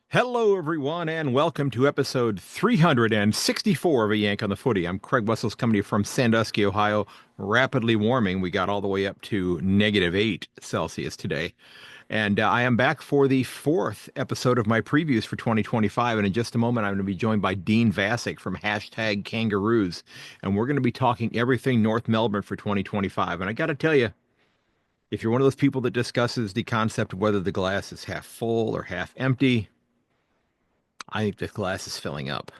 Hello, everyone, and welcome to episode 364 of A Yank on the Footy. I'm Craig Wessels coming to you from Sandusky, Ohio. Rapidly warming. We got all the way up to -8 Celsius today. And I am back for the fourth episode of my previews for 2025. And in just a moment, I'm going to be joined by Dean Vasic from #Kangaroos. And we're going to be talking everything North Melbourne for 2025. And I got to tell you, if you're one of those people that discusses the concept of whether the glass is half full or half empty, I think the glass is filling up.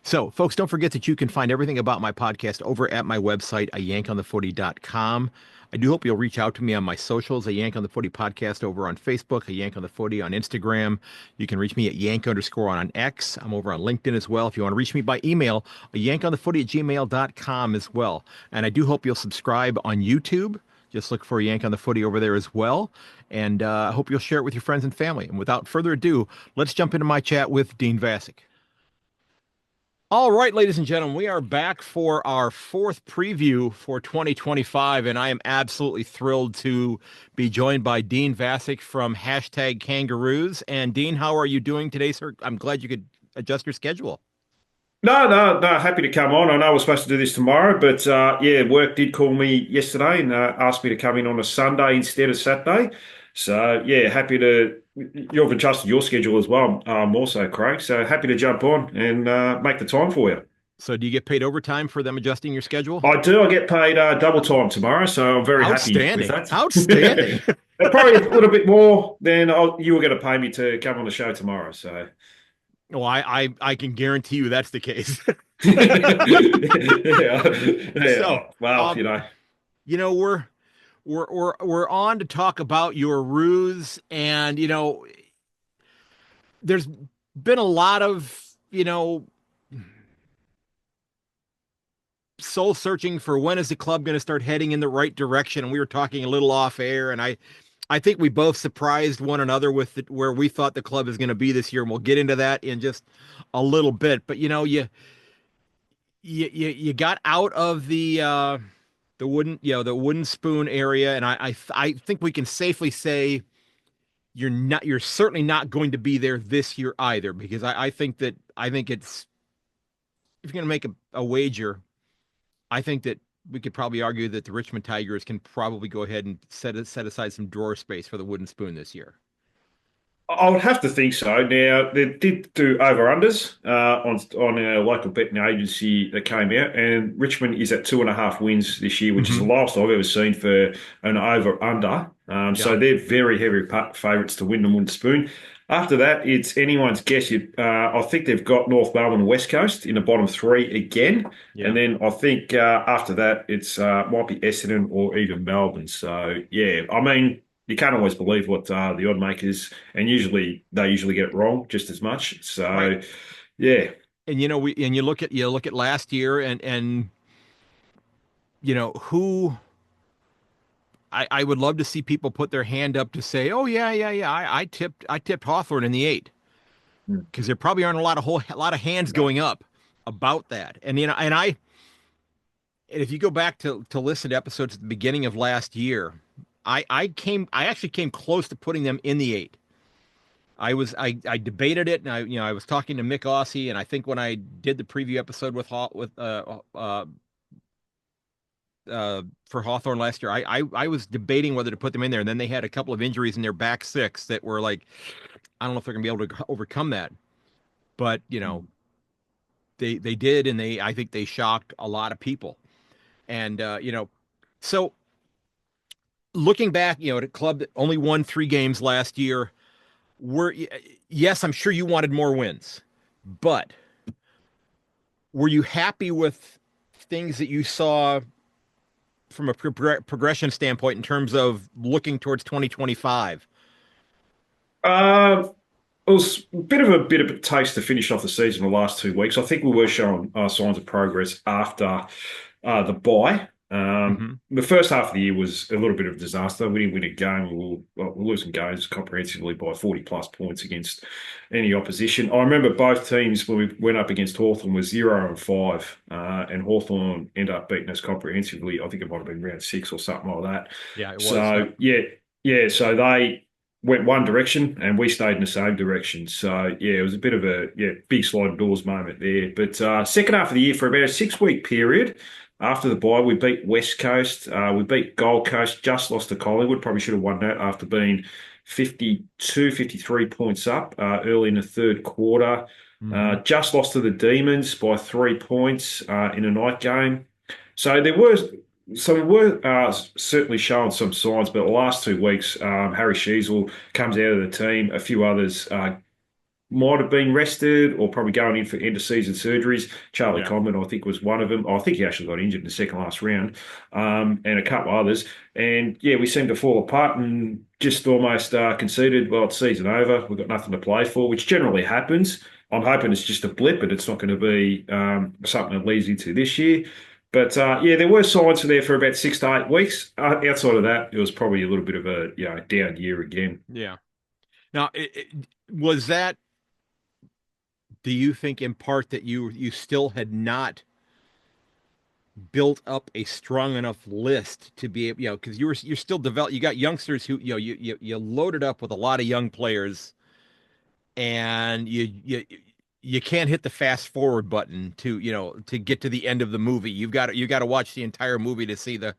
So, folks, don't forget that you can find everything about my podcast over at my website, ayankonthefooty.com. I do hope you'll reach out to me on my socials, a Yank on the Footy podcast over on Facebook, a Yank on the Footy on Instagram. You can reach me at Yank_on on X. I'm over on LinkedIn as well. If you want to reach me by email, a yankonthefooty@gmail.com as well. And I do hope you'll subscribe on YouTube. Just look for Yank on the Footy over there as well. And I hope you'll share it with your friends and family. And without further ado, let's jump into my chat with Dean Vasic. All right, ladies and gentlemen, we are back for our fourth preview for 2025, and I am absolutely thrilled to be joined by Dean Vasic from #Kangaroos. And Dean, how are you doing today, sir? I'm glad you could adjust your schedule. No. Happy to come on. I know we're supposed to do this tomorrow, but yeah, work did call me yesterday and asked me to come in on a Sunday instead of Saturday. So yeah, happy to. You've adjusted your schedule as well, also, Craig. So happy to jump on and make the time for you. So, do you get paid overtime for them adjusting your schedule? I do. I get paid double time tomorrow, so I'm very happy with Outstanding. that. Outstanding. Probably a little bit more than you were going to pay me to come on the show tomorrow. So. Well, I can guarantee you that's the case. Yeah, So, yeah. Well, um, we're on to talk about your ruse, and there's been a lot of soul searching for when is the club going to start heading in the right direction. And we were talking a little off air, and I think we both surprised one another with where we thought the club is going to be this year, and we'll get into that in just a little bit. But you got out of the wooden spoon area, and I think we can safely say you're certainly not going to be there this year either, because I think it's, if you're going to make a wager, I think that we could probably argue that the Richmond Tigers can probably go ahead and set aside some drawer space for the wooden spoon this year. I would have to think so. Now they did do over-unders on our local betting agency that came out, and Richmond is at 2.5 wins this year, which is the Hmm. lowest I've ever seen for an over-under. Yeah. So they're very heavy favourites to win the Wooden Spoon. After that, it's anyone's guess. I think they've got North Melbourne and West Coast in the bottom three again, and Yeah. then I think after that it's might be Essendon or even Melbourne. So yeah, I mean you can't always believe what the odd makers, and usually they usually get it wrong just as much. Right. So, yeah, And you look at last year, and who I would love to see people put their hand up to say, oh yeah, I tipped Hawthorn in the 8, because there probably aren't a lot of hands no, going up about that. And if you go back to listen to episodes at the beginning of last year, I actually came close to putting them in the 8. I debated it, and I was talking to Mick Aussie, and I think when I did the preview episode for Hawthorn last year, I was debating whether to put them in there, and then they had a couple of injuries in their back six that were like, I don't know if they're gonna be able to overcome that. But they did, and I think they shocked a lot of people. And so looking back, at a club that only won 3 games last year, were yes, I'm sure you wanted more wins, but were you happy with things that you saw from a progression standpoint in terms of looking towards 2025? uh, it was a bit of a taste to finish off the season the last 2 weeks. I think we were showing signs of progress after the bye. Hmm. The first half of the year was a little bit of a disaster. We didn't win a game. We were losing games comprehensively by 40 plus points against any opposition. I remember both teams when we went up against Hawthorn was 0-5, and Hawthorn ended up beating us comprehensively. I think it might have been round 6 or something like that. Yeah, it was. So Yep. yeah, yeah. So they went one direction and we stayed in the same direction. So yeah, it was a bit of a big sliding doors moment there. But second half of the year for about a 6 week period after the bye, we beat West Coast, we beat Gold Coast, just lost to Collingwood. Probably should have won that after being 52, 53 points up early in the third quarter. Hmm. Just lost to the Demons by 3 points in a night game. So there were we were certainly showing some signs, but the last 2 weeks, Harry Sheasel comes out of the team. A few others might have been rested or probably going in for end of season surgeries. Charlie Yeah. Condon, I think, was one of them. I think he actually got injured in the second last round, and a couple others. And yeah, we seemed to fall apart and just almost conceded, well, it's season over. We've got nothing to play for, which generally happens. I'm hoping it's just a blip, but it's not going to be something that leads into this year. But yeah, there were signs there for about 6 to 8 weeks. Outside of that, it was probably a little bit of a down year again. Yeah. Now, was that, do you think in part that you still had not built up a strong enough list to be able, because you're still develop, you got youngsters who, you loaded up with a lot of young players, and you can't hit the fast forward button to get to the end of the movie. You got to watch the entire movie to see the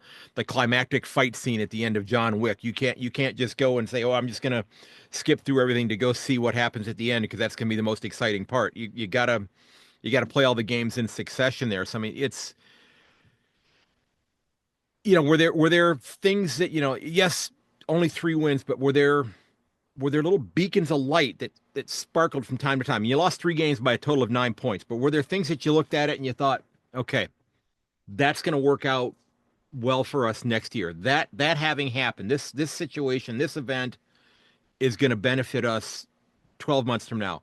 climactic fight scene at the end of John Wick. You can't just go and say, oh, I'm just gonna skip through everything to go see what happens at the end, because that's gonna be the most exciting part. You gotta play all the games in succession there. So I mean, it's, were there things that, yes, only 3 wins, but were there little beacons of light that sparkled from time to time? You lost 3 games by a total of 9 points, but were there things that you looked at it and you thought, okay, that's going to work out well for us next year? That having happened, this situation, this event is going to benefit us 12 months from now,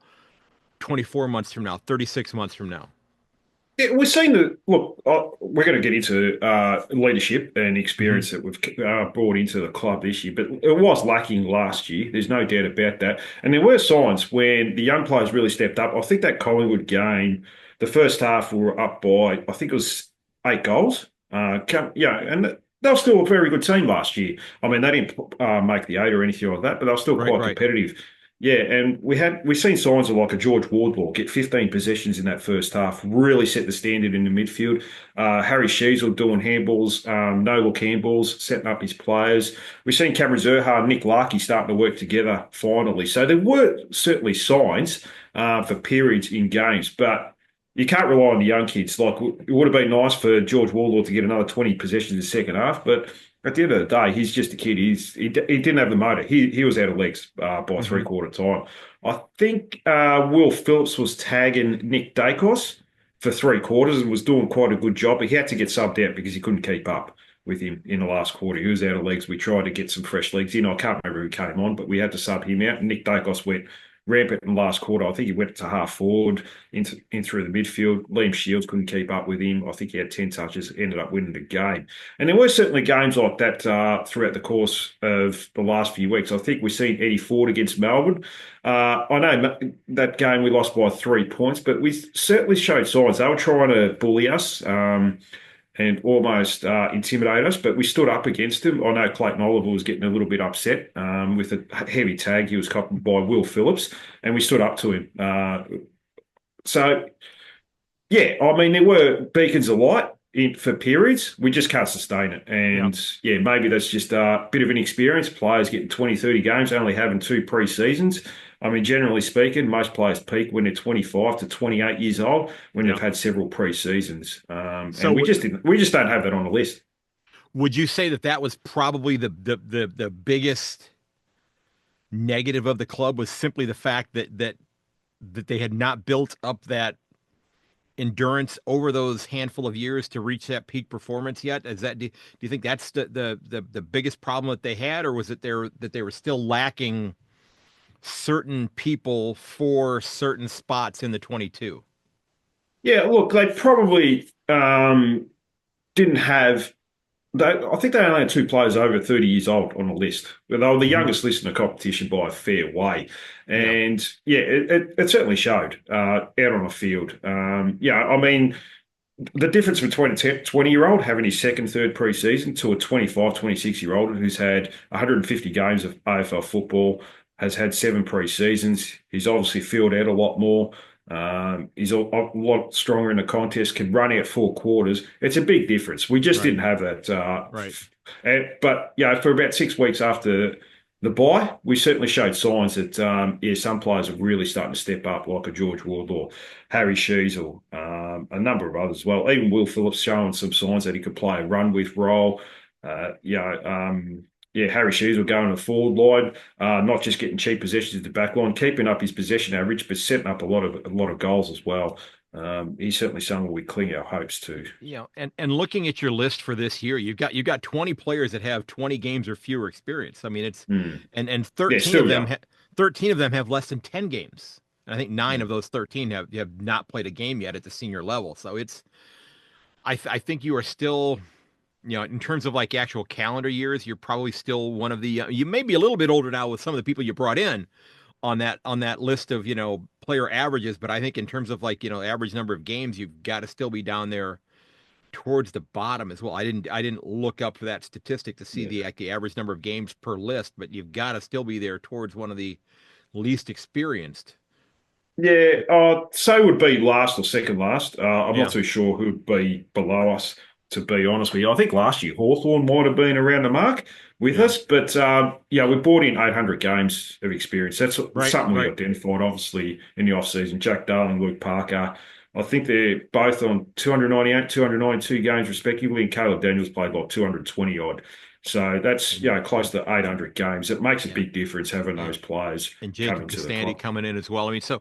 24 months from now, 36 months from now. Yeah, we're seeing look. We're going to get into leadership and Hmm. experience that we've brought into the club this year, but it was lacking last year. There's no doubt about that. And there were signs when the young players really stepped up. I think that Collingwood game, the first half, we were up by, I think it was 8 goals. And they were still a very good team last year. I mean, they didn't make the eight or anything like that, but they were still Right, quite right. competitive. Yeah, and we've seen signs of like a George Wardlaw get 15 possessions in that first half, really set the standard in the midfield. Harry Sheasel doing handballs, no look handballs, setting up his players. We've seen Cameron Zurhaar and Nick Larkey starting to work together finally. So there were certainly signs for periods in games, but you can't rely on the young kids. Like it would have been nice for George Wardlaw to get another 20 possessions in the second half, but at the end of the day, he's just a kid. He didn't have the motor. He was out of legs by Hmm. 3/4 time. I think Will Phillips was tagging Nick Dacos for 3/4 and was doing quite a good job, but he had to get subbed out because he couldn't keep up with him in the last quarter. He was out of legs. We tried to get some fresh legs in. I can't remember who came on, but we had to sub him out. And Nick Dacos went rampant in the last quarter. I think he went to half forward in through the midfield. Liam Shields couldn't keep up with him. I think he had 10 touches, ended up winning the game. And there were certainly games like that throughout the course of the last few weeks. I think we've seen Eddie Ford against Melbourne. I know that game we lost by 3 points, but we certainly showed signs. They were trying to bully us. And almost intimidate us, but we stood up against him. I know Clayton Oliver was getting a little bit upset with a heavy tag he was copped by Will Phillips, and we stood up to him. So yeah, I mean, there were beacons of light for periods. We just can't sustain it. Yeah. And yeah, maybe that's just a bit of inexperience. Players getting 20, 30 games, only having 2 pre-seasons. I mean, generally speaking, most players peak when they're 25 to 28 years old, when they've Yeah. had several pre-seasons. So And we just don't have that on the list. would you say that was probably the biggest negative of the club, was simply the fact that they had not built up that endurance over those handful of years to reach that peak performance yet? Do you think that's the biggest problem that they had, or was it that they were still lacking certain people for certain spots in the 22? Yeah, look, they probably didn't have. I think they only had 2 players over 30 years old on the list. They were the Hmm. youngest list in the competition by a fair way. Yeah. And yeah, it certainly showed out on the field. Yeah, I mean, the difference between a 20-year-old having his second, third pre-season to a 25, 26-year-old who's had 150 games of AFL football, has had 7 pre-seasons. He's obviously filled out a lot more. He's a lot stronger in the contest, can run out 4 quarters. It's a big difference. We just Right. didn't have that. Right. But for about 6 weeks after the bye, we certainly showed signs that some players are really starting to step up, like a George Ward or Harry Sheezel, a number of others as well. Even Will Phillips showing some signs that he could play a run with role. Harry Sheezel going to the forward line, not just getting cheap possessions at the back line, keeping up his possession average, but setting up a lot of goals as well. He's certainly someone we cling our hopes to. And looking at your list for this year, you've got 20 players that have 20 games or fewer experience. I mean, it's Mm. and Yeah, 13 of still them young. 13 of them have less than 10 games. And I think 9 of Mm. those 13 have not played a game yet at the senior level. So I think you are still, in terms of like actual calendar years, you're probably still one of the you may be a little bit older now with some of the people you brought in on that list of, player averages, but I think in terms of like, average number of games, you've got to still be down there towards the bottom as well. I didn't look up for that statistic to see Yeah. the average number of games per list, but you've got to still be there towards one of the least experienced. Yeah, so would be last or second last. I'm not Yeah. too sure who would be below us, to be honest with you. I think last year Hawthorn might have been around the mark with Yeah. us, but we brought in 800 games of experience. That's Right. something we Right. identified, obviously, in the off-season. Jack Darling, Luke Parker. I think they're both on 298, 292 games respectively, and Caleb Daniels played like 220 odd. So that's And close to 800 games. It makes a yeah. big difference having And those players and come Jacob into the Castandi club. coming in as well. I mean, so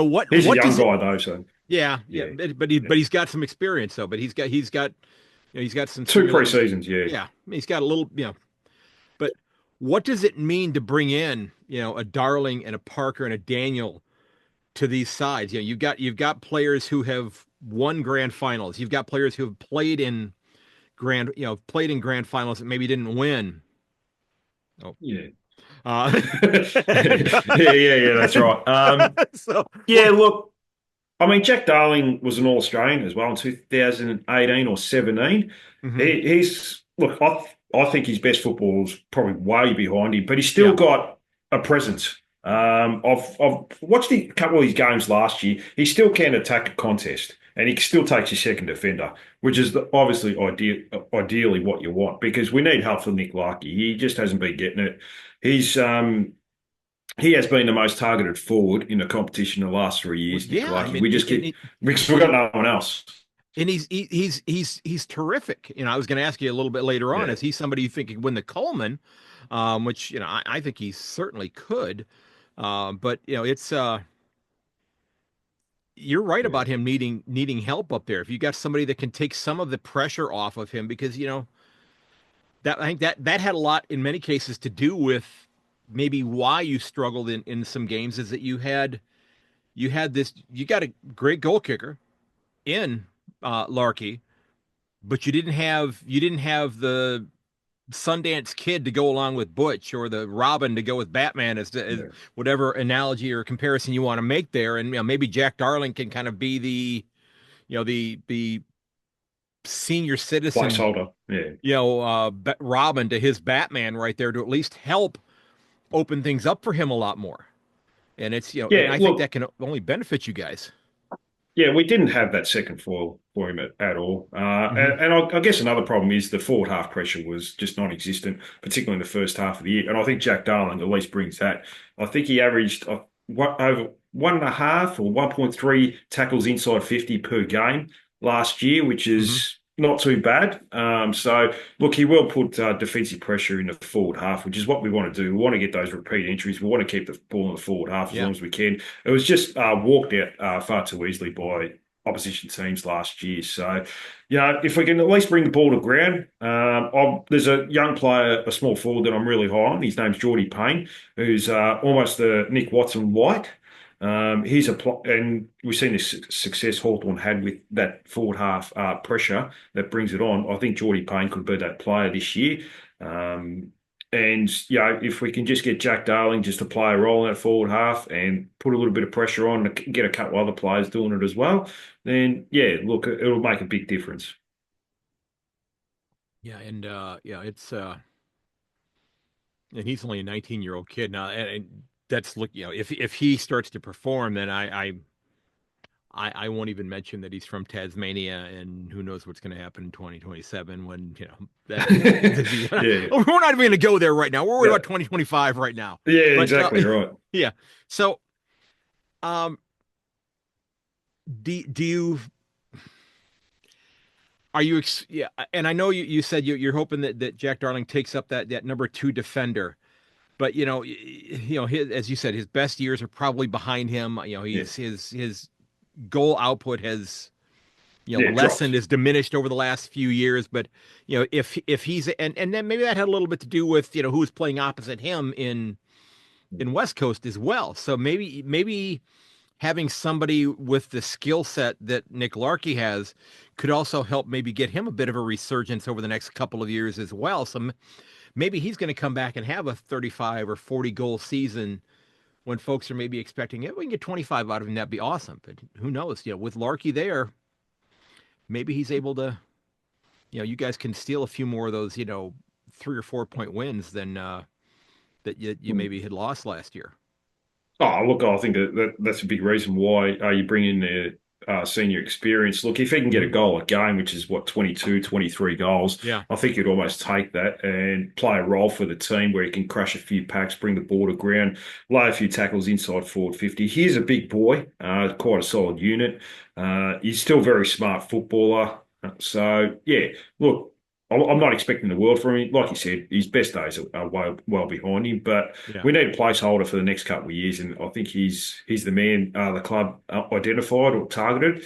what He's a what young does it guy though, so yeah, yeah, yeah. but he's got some experience though, but he's got some 2 simulated pre-seasons, yeah. yeah, he's got a little, but what does it mean to bring in, a Darling and a Parker and a Daniel to these sides? You've got players who have won grand finals. You've got players who have played in grand finals that maybe didn't win. Oh, Yeah. uh, Yeah, that's right. so Yeah, what? look, I mean, Jack Darling was an All-Australian as well in 2018 or 17. Hmm. Look, I think his best football is probably way behind him, but he's still Yeah, got a presence. I've watched a couple of his games last year. He still can attack a contest, and he still takes his second defender, which is obviously ideally what you want because we need help for Nick Larkey. He just hasn't been getting it. He's he has been the most targeted forward in the competition the last 3 years, Nick yeah. I Larkey. mean, We just keep because we've got no one else. and he's terrific. I was going to ask you a little bit later on. Yeah, Is he somebody you think could win the Coleman? Which I think he certainly could. But it's you're right yeah, about him needing help up there. If you got somebody that can take some of the pressure off of him, because that I think that had a lot in many cases to do with maybe why you struggled in some games is that you got a great goal kicker in Larkey, but you didn't have the Sundance Kid to go along with Butch or the Robin to go with Batman as yeah. whatever analogy or comparison you want to make there. And maybe Jack Darling can kind of be the senior citizen, Placeholder. Yeah, Robin to his Batman right there to at least help open things up for him a lot more. And and yeah. I think that Look, can only benefit you guys. yeah, we didn't have that second foil for him at all. Hmm. And I guess another problem is the forward half pressure was just non-existent, particularly in the first half of the year. And I think Jack Darling at least brings that. I think he averaged over 1.5 or 1.3 tackles inside 50 per game last year, which Hmm. is not too bad. So look, he will put defensive pressure in the forward half, which is what we want to do. We want to get those repeat entries. We want to keep the ball in the forward half as Yeah. long as we can. It was just walked out far too easily by opposition teams last year. So, if we can at least bring the ball to ground, there's a young player, a small forward that I'm really high on. His name's Geordie Payne, who's almost the Nick Watson light. And we've seen this success Hawthorn had with that forward half pressure that brings it on. I think Geordie Payne could be that player this year. Um, And, if we can just get Jack Darling just to play a role in that forward half and put a little bit of pressure on to get a couple other players doing it as well, then, yeah, look, it'll make a big difference. Yeah, and it's and he's only a 19-year-old kid now, and that's look, if he starts to perform, then I won't even mention that he's from Tasmania, and who knows what's going to happen in 2027 when that Yeah. we're not even going to go there right now. We're worried Yeah. about 2025 right now. Yeah, But exactly right. yeah, so um, do you are you yeah? And I know you said you're hoping that Jack Darling takes up that number two defender. But as you said, his best years are probably behind him. Yeah. He's his goal output has Yeah, lessened, dropped. is diminished over the last few years. But if he's and then maybe that had a little bit to do with who was playing opposite him in West Coast as well. So maybe having somebody with the skill set that Nick Larkey has could also help maybe get him a bit of a resurgence over the next couple of years as well. So maybe he's going to come back and have a 35 or 40 goal season when folks are maybe expecting it. We can get 25 out of him. That'd be awesome. But who knows? With Larkey there, maybe he's able to, you guys can steal a few more of those, 3 or 4 point wins than that you maybe had lost last year. Oh, look, I think that's a big reason why you bring in the senior experience. Look, if he can get a Mhm. goal a game, which is what, 22, 23 goals, Yeah. I think you'd almost take that and play a role for the team where he can crush a few packs, bring the ball to ground, lay a few tackles inside forward 50. He's a big boy, quite a solid unit. He's still a very smart footballer. So, yeah, look, I'm not expecting the world from him. Like you said, his best days are well behind him, but Yeah. we need a placeholder for the next couple of years, and I think he's the man the club identified or targeted,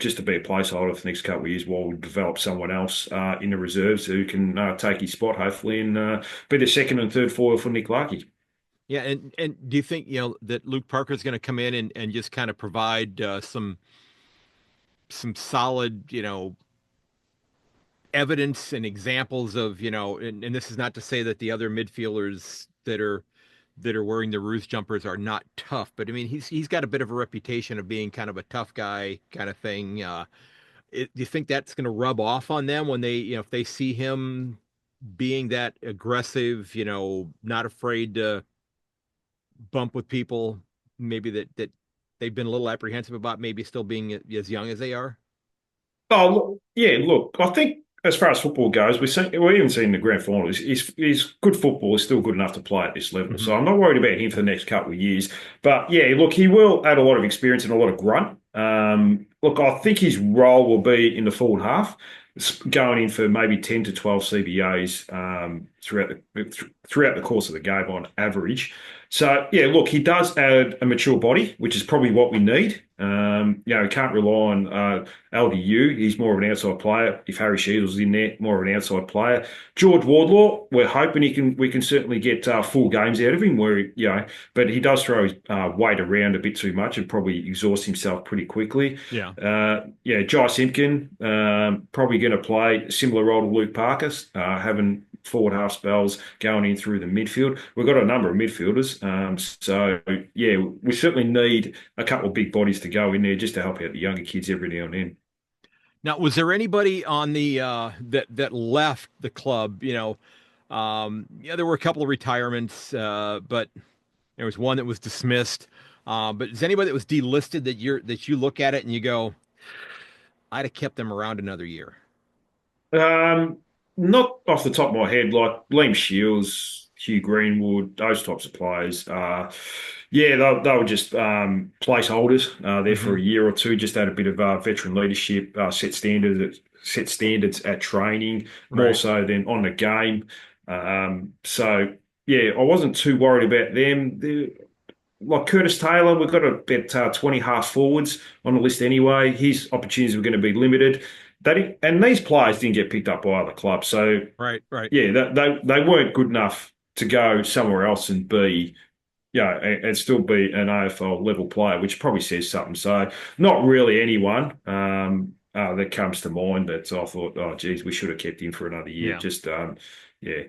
just to be a placeholder for the next couple of years while we develop someone else in the reserves who can take his spot, hopefully, and be the second and third foil for Nick Larkey. Yeah. And do you think, that Luke Parker is going to come in and just kind of provide some solid, evidence and examples of, and this is not to say that the other midfielders that are wearing the Roos jumpers are not tough, but I mean he's got a bit of a reputation of being kind of a tough guy kind of thing. Do you think that's going to rub off on them when they, if they see him being that aggressive, not afraid to bump with people, maybe that they've been a little apprehensive about maybe still being as young as they are? Oh, yeah, look, I think as far as football goes, we even seen the grand final. He's good football. Is still good enough to play at this level. Hmm. So I'm not worried about him for the next couple of years. But yeah, look, he will add a lot of experience and a lot of grunt. Look, I think his role will be in the forward half, going in for maybe 10 to 12 CBAs throughout the course of the game on average. So yeah, look, he does add a mature body, which is probably what we need. We can't rely on LDU. He's more of an outside player. If Harry Shields is in there, more of an outside player. George Wardlaw, we're hoping we can certainly get full games out of him. But he does throw his weight around a bit too much and probably exhaust himself pretty quickly. Yeah. Yeah, Jai Simpkin, probably going to play a similar role to Luke Parker, having forward half spells going in through the midfield. We've got a number of midfielders. So, yeah, we certainly need a couple of big bodies to go in there just to help out the younger kids every now and then. Now, was there anybody on the that left the club? Yeah, there were a couple of retirements, but there was one that was dismissed. But is anybody that was delisted that you look at it and you go, I'd have kept them around another year? Um, Not off the top of my head, like Liam Shields, Hugh Greenwood, those types of players. Yeah, they were just placeholders there for Hmm. a year or two. Just had a bit of veteran leadership, set standards at training more Right. so than on the game. So yeah, I wasn't too worried about them. Like Curtis Taylor, we've got about 20 half forwards on the list anyway. His opportunities were going to be limited. And these players didn't get picked up by other clubs. So, Right. Right. yeah, they weren't good enough to go somewhere else and be, and still be an AFL level player, which probably says something. So, not really anyone that comes to mind that I thought, oh, geez, we should have kept him for another year. Yeah. Just, yeah.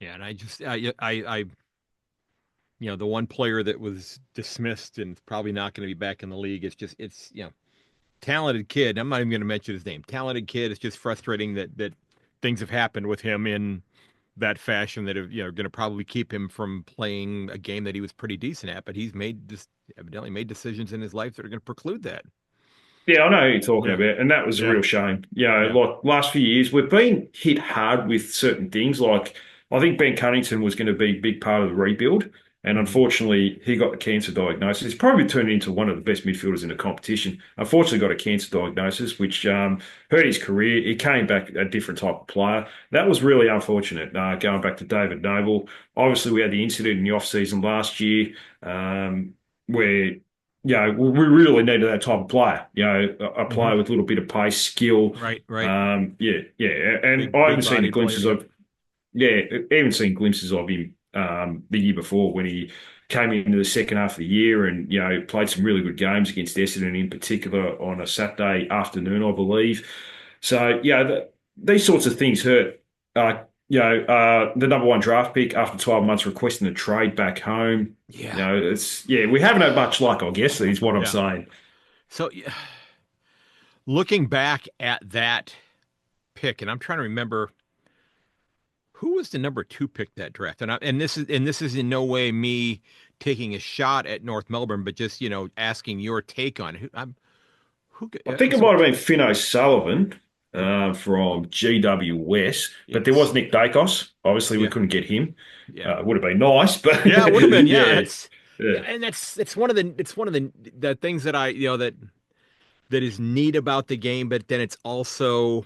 Yeah, and the one player that was dismissed and probably not going to be back in the league. It's talented kid. I'm not even going to mention his name. Talented kid. It's just frustrating that things have happened with him in that fashion that are going to probably keep him from playing a game that he was pretty decent at. But he's made just evidently made decisions in his life that are going to preclude that. Yeah, I know who you're talking Yeah, about, and that was a yeah, real shame. yeah. Like last few years, we've been hit hard with certain things. Like I think Ben Cunnington was going to be a big part of the rebuild, and Hmm. unfortunately, he got the cancer diagnosis. He's probably turned into one of the best midfielders in the competition. Unfortunately, got a cancer diagnosis, which hurt his career. He came back a different type of player. That was really unfortunate. Going back to David Noble, obviously we had the incident in the off season last year, where we really needed that type of player, a Hmm. player with a little bit of pace, skill. Right, right. Yeah. And Big, I big haven't seen the bodied player. glimpses Yep. of, yeah, I haven't seen glimpses of him the year before when he came into the second half of the year and, played some really good games against Essendon in particular on a Saturday afternoon, I believe. So, these sorts of things hurt. The number one draft pick after 12 months requesting a trade back home. Yeah, We haven't had much luck, I guess, is what I'm yeah. saying. So yeah, looking back at that pick, and I'm trying to remember who was the number two pick that draft. And this is in no way me taking a shot at North Melbourne, but just asking your take on who. I think it So might have been Finn O'Sullivan from GW West, but there it's was Nick Dacos. Obviously, we yeah, couldn't get him. yeah, Would have been nice, but yeah. It would have been yeah. yeah, It's yeah. yeah, and it's one of the things that that is neat about the game, but then it's also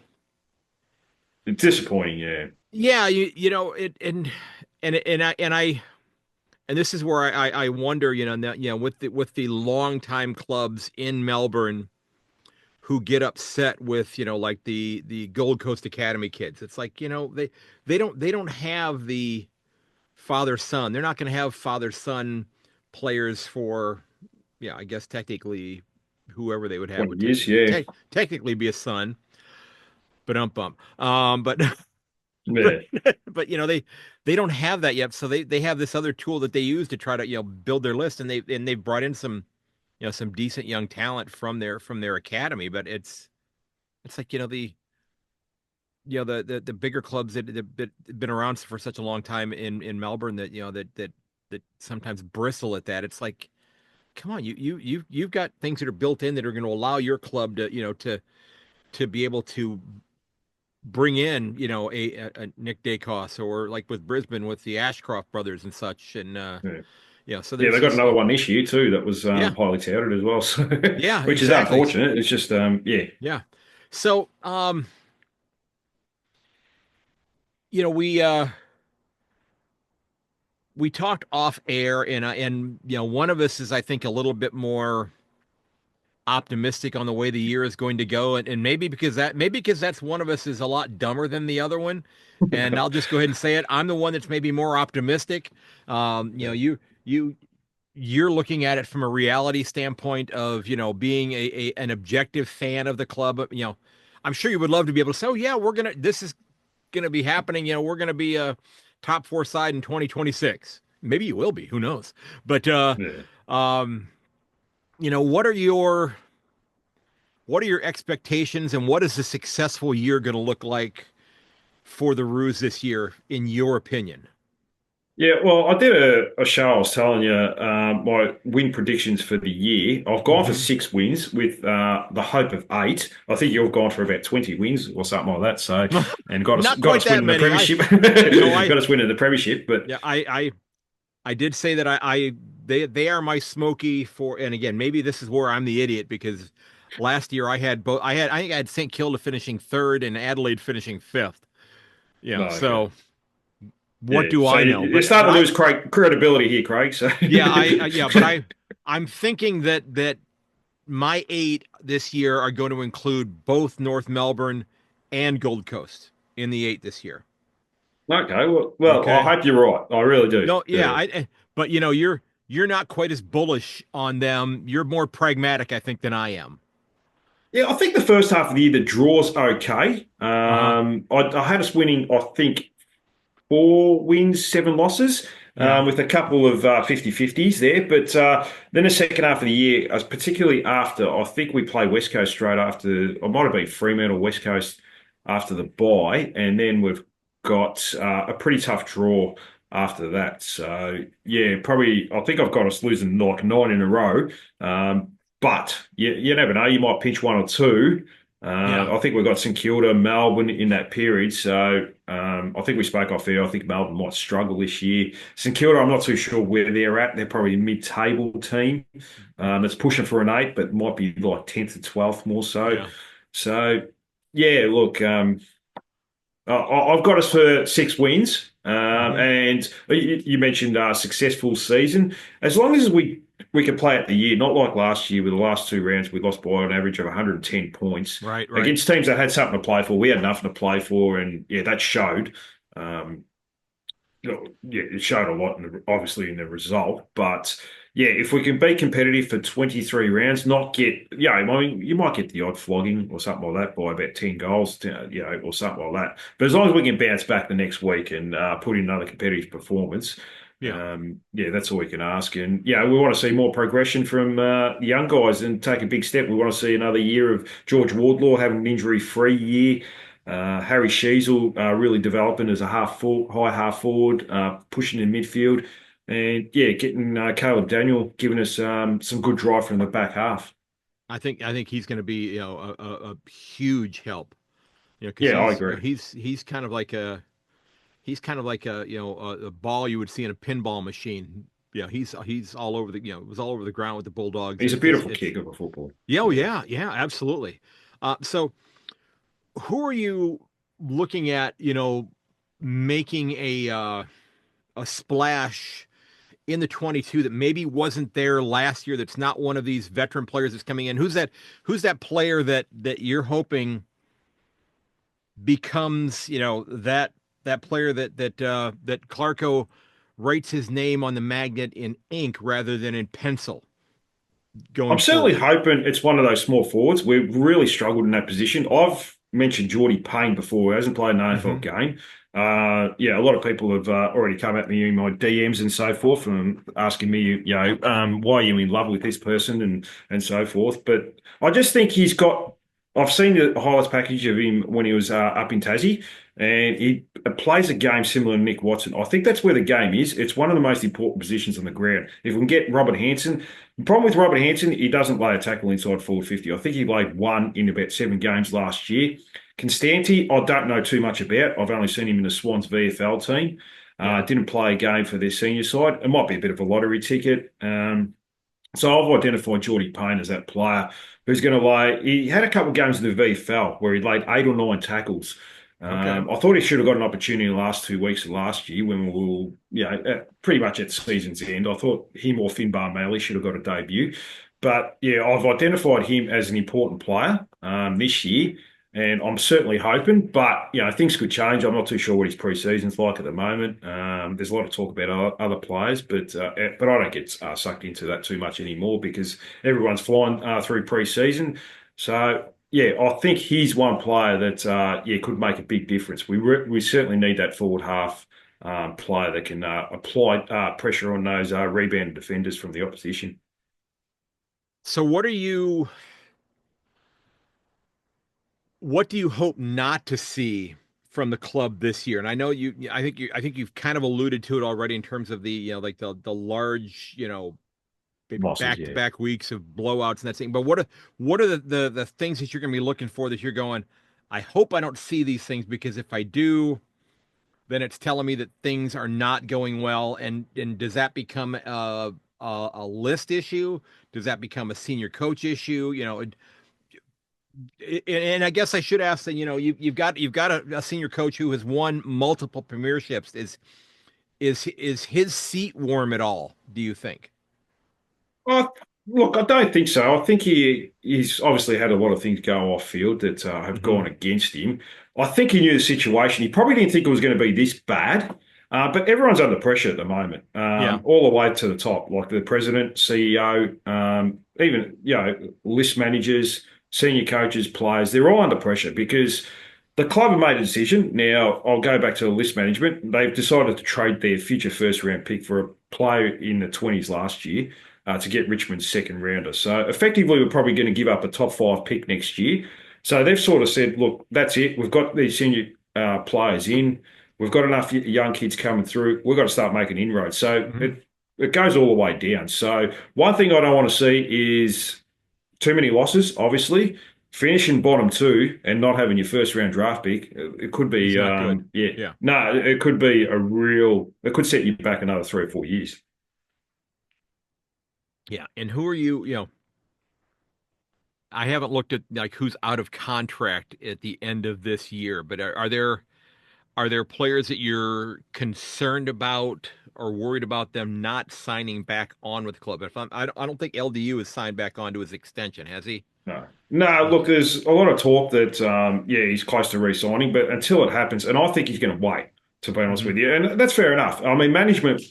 It's disappointing. Yeah, yeah, it and this is where I wonder, with the longtime clubs in Melbourne who get upset with, like the Gold Coast Academy kids. It's like, they don't have the father son. They're not going to have father son players for, yeah, I guess technically whoever they would have 20 would years. Yeah, technically be a son, but bump. But yeah. but they don't have that yet, so they have this other tool that they use to try to build their list, and they've brought in some decent young talent from their academy, but it's like the bigger clubs that been around for such a long time in Melbourne that that sometimes bristle at that. It's like, come on, you've got things that are built in that are going to allow your club to be able to bring in, a Nick Dacos, or like with Brisbane with the Ashcroft brothers and such. And Yeah. so Yeah, there's they got just, another one this year too that was yeah, highly touted as well, so yeah, which is exactly. unfortunate. It's just yeah. Yeah. So, you know, we talked off air, and one of us is, I think, a little bit more optimistic on the way the year is going to go, and maybe because that's one of us is a lot dumber than the other one, and I'll just go ahead and say it. I'm the one that's maybe more optimistic. Yeah. You you're looking at it from a reality standpoint of being an objective fan of the club. I'm sure you would love to be able to say, oh yeah, this is gonna be happening. We're gonna be a top four side in 2026. Maybe you will be, who knows? But Yeah. um you know what are your what are your expectations, and what is a successful year going to look like for the Roos this year, in your opinion? Yeah, well, I did a show. I was telling you my win predictions for the year. I've gone for Hmm. 6 wins with the hope of eight. I think you've gone for about 20 wins or something like that. So, and Not got quite us that winning the many. premiership. I Got us winning the premiership. But yeah, I did say that they are my smoky for, and again, maybe this is where I'm the idiot, because last year I had both. I think I had St. Kilda finishing third and Adelaide finishing fifth. no, Yeah, okay, so what yeah. do So I know? you're But starting to I lose credibility here, Craig. So yeah, yeah, but I'm thinking that my eight this year are going to include both North Melbourne and Gold Coast in the eight this year. okay. Well, I Okay. hope you're right. I really do. No, yeah, Yeah. but you're not quite as bullish on them. You're more pragmatic, I think, than I am. Yeah, I think the first half of the year, the draw's okay. Uh-huh. I had us winning, I think, 4 wins, 7 losses, Yeah. with a couple of 50-50s there. But then the second half of the year, particularly after, I think we played West Coast straight after, or it might have been Fremantle, West Coast after the bye, and then we've got a pretty tough draw after that. So yeah, probably I think I've got us losing like 9 in a row. But you never know. You might pinch one or two. Yeah. I think we've got St Kilda, Melbourne in that period. So I think we spoke off there. I think Melbourne might struggle this year. St Kilda, I'm not too sure where they're at. They're probably a mid-table team. That's pushing for an 8, but might be like 10th or 12th more so. Yeah. So yeah, look, I've got us for 6 wins. Hmm. And you mentioned successful season. As long as we can play out the year, not like last year with the last 2 rounds, we lost by an average of 110 points Right. Right. against teams that had something to play for. We had nothing to play for, and yeah, that showed. Um, yeah, it showed a lot, obviously, in the result. But yeah, if we can be competitive for 23 rounds, not get, I mean, you might get the odd flogging or something like that by about 10 goals, or something like that. But as long as we can bounce back the next week and put in another competitive performance, Yeah. yeah, that's all we can ask. And yeah, we want to see more progression from the young guys and take a big step. We want to see another year of George Wardlaw having an injury-free year. Harry Sheasel really developing as a high half forward, pushing in midfield, and yeah, getting Caleb Daniel giving us some good drive from the back half. I think he's going to be a huge help. Because Yeah, I he's agree. he's kind of like a ball you would see in a pinball machine. He's all over the it was all over the ground with the Bulldogs, He's and a it's just beautiful it's kick of a football. yeah, oh, Yeah. yeah, absolutely. So who are you looking at, making a splash in the 22 that maybe wasn't there last year, that's not one of these veteran players that's coming in? Who's that player that you're hoping becomes, that player that Clarko writes his name on the magnet in ink rather than in pencil I'm going certainly forward? hoping it's one of those small forwards. We've really struggled in that position. I've mentioned Geordie Payne before. He hasn't played an AFL Hmm. game. Yeah, a lot of people have already come at me in my DMs and so forth and asking me, why are you in love with this person and so forth. But I just think I've seen the highlights package of him when he was up in Tassie, and he plays a game similar to Nick Watson. I think that's where the game is. It's one of the most important positions on the ground. If we can get Robert Hansen, the problem with Robert Hansen, he doesn't lay a tackle inside forward 50. I think he laid one in about 7 games last year. Constanti, I don't know too much about. I've only seen him in the Swans VFL team. Yeah. Didn't play a game for their senior side. It might be a bit of a lottery ticket. So I've identified Geordie Payne as that player who's going to lay. He had a couple of games in the VFL where he laid 8 or 9 tackles. Okay. I thought he should have got an opportunity in the last 2 weeks of last year when we were, pretty much at season's end. I thought him or Finbar Maley should have got a debut. But yeah, I've identified him as an important player this year, and I'm certainly hoping. But things could change. I'm not too sure what his pre-season's like at the moment. There's a lot of talk about other players, but I don't get sucked into that too much anymore because everyone's flying through pre-season. So yeah, I think he's one player that could make a big difference. We certainly need that forward half player that can apply pressure on those rebound defenders from the opposition. So what do you hope not to see from the club this year? And I know I think you've kind of alluded to it already in terms of the, like the large, maybe Losses, back to yeah. back weeks of blowouts and that thing. But what are the things that you're going to be looking for, that you're going, I hope I don't see these things, because if I do, then it's telling me that things are not going well. And does that become a list issue? Does that become a senior coach issue? And I guess I should ask that, you've got a senior coach who has won multiple premierships. Is his seat warm at all, do you think? Oh, look, I don't think so. I think he's obviously had a lot of things go off field that have Hmm. gone against him. I think he knew the situation. He probably didn't think it was going to be this bad, but everyone's under pressure at the moment, Yeah. all the way to the top, like the president, CEO, even list managers, senior coaches, players. They're all under pressure because The club have made a decision. Now, I'll go back to the list management. They've decided to trade their future first round pick for a player in the 20s last year to get Richmond's second rounder. So effectively, we're probably going to give up a top five pick next year. So they've sort of said, look, that's it. We've got these senior players in. We've got enough young kids coming through. We've got to start making inroads. So Hmm. it goes all the way down. So one thing I don't want to see is too many losses, obviously. Finishing bottom two and not having your first round draft pick, it could It's be, not good. yeah, Yeah. no, it could be it could set you back another 3 or 4 years. Yeah. And who are you? I haven't looked at like who's out of contract at the end of this year, but are there players that you're concerned about or worried about them not signing back on with the club? I don't think LDU has signed back on to his extension, has he? No, no, look, there's a lot of talk that, yeah, he's close to re-signing, but until it happens, and I think he's going to wait, to be honest Hmm. with you, and that's fair enough. I mean, management,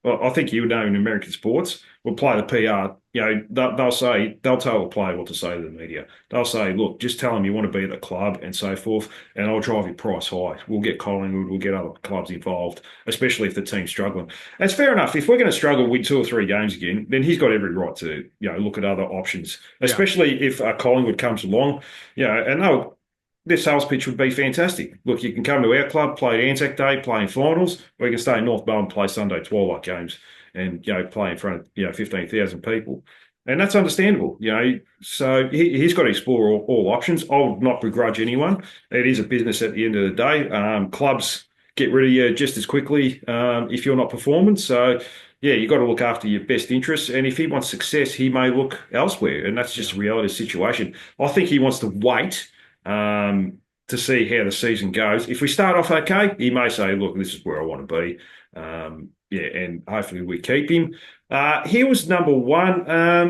well, I think you would know in American sports, will play the PR. They'll tell a player what to say to the media. They'll say, look, just tell them you want to be at the club and so forth, and I'll drive your price high. We'll get Collingwood, we'll get other clubs involved, especially if the team's struggling. That's fair enough. If we're going to struggle with 2 or 3 games again, then he's got every right to, look at other options, Yeah. especially if Collingwood comes along, and their sales pitch would be fantastic. Look, you can come to our club, play at Anzac Day, play in finals, or you can stay in North Melbourne, play Sunday twilight games, and play in front of 15,000 people, and that's understandable. So he's got to explore all options. I would not begrudge anyone. It is a business at the end of the day. Clubs get rid of you just as quickly if you're not performing. So yeah, you've got to look after your best interests. And if he wants success, he may look elsewhere. And that's just Yeah. a reality of the situation. I think he wants to wait to see how the season goes. If we start off okay, he may say, look, this is where I want to be. Yeah, and hopefully we keep him. He was number one.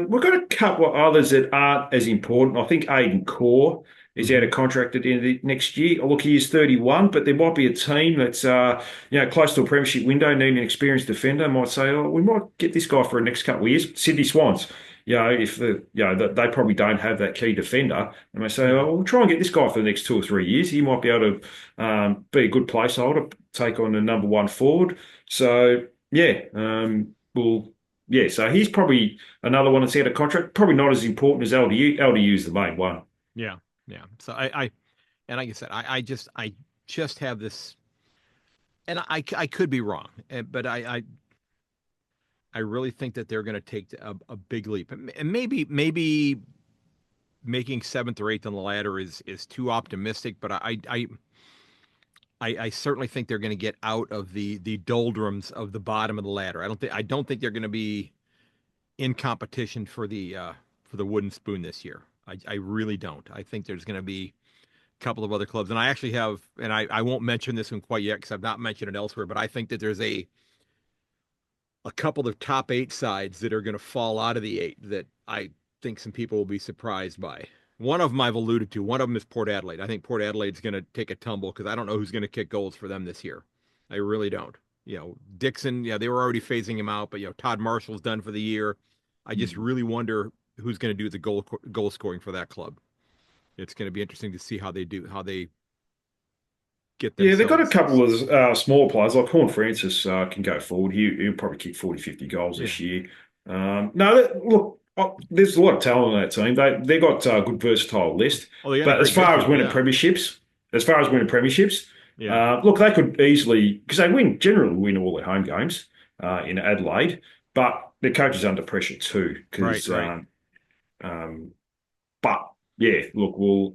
We've got a couple of others that aren't as important. I think Aiden Core is out Hmm. of contract at the end of next year. Look, he is 31, but there might be a team that's close to a premiership window, needing an experienced defender. Might say, oh, we might get this guy for the next couple of years. Sydney Swans. If they probably don't have that key defender, and they say, Yeah. oh, we'll try and get this guy for the next 2 or 3 years. He might be able to be a good placeholder, take on the number one forward. So yeah, yeah. So he's probably another one that's out of contract. Probably not as important as LDU. LDU is the main one. Yeah. Yeah. So and like I said, I just have this, and I could be wrong, but I really think that they're going to take a big leap, and maybe making seventh or eighth on the ladder is too optimistic, but I certainly think they're going to get out of the doldrums of the bottom of the ladder. I don't think they're going to be in competition for the wooden spoon this year. I really don't. I think there's going to be a couple of other clubs, and I actually have, and I won't mention this one quite yet because I've not mentioned it elsewhere, but I think that there's a couple of top eight sides that are going to fall out of the eight that I think some people will be surprised by. One of them I've alluded to. One of them is Port Adelaide. I think Port Adelaide's going to take a tumble because I don't know who's going to kick goals for them this year. I really don't. Dixon, yeah, they were already phasing him out, but Todd Marshall's done for the year. I just really wonder who's going to do the goal scoring for that club. It's going to be interesting to see how they get Yeah, they've got a themselves. couple of small players like Horn Francis can go forward. He'll probably kick 40, 50 goals Yeah. this year. No, look, there's a lot of talent on that team. They got a good versatile list. Oh, they got a But great midfield. Yeah. as far as winning premierships, Yeah. look, they could easily because they generally win all their home games in Adelaide, but their coach is under pressure too. Right. Because, Right. but yeah, look,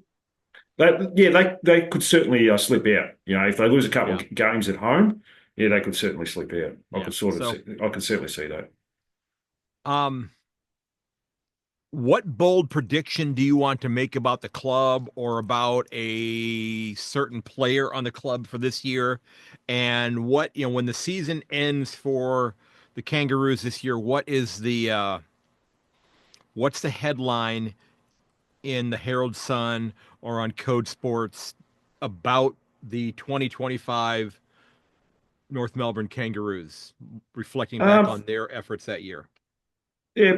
they could certainly slip out. If they lose a couple Yeah. of games at home, yeah, they could certainly slip out. Yeah. So, I could certainly see that. um, what bold prediction do you want to make about the club or about a certain player on the club for this year? And when the season ends for the Kangaroos this year, what's the headline in the Herald Sun or on Code Sports about the 2025 North Melbourne Kangaroos, reflecting back Um, on their efforts that year? yeah,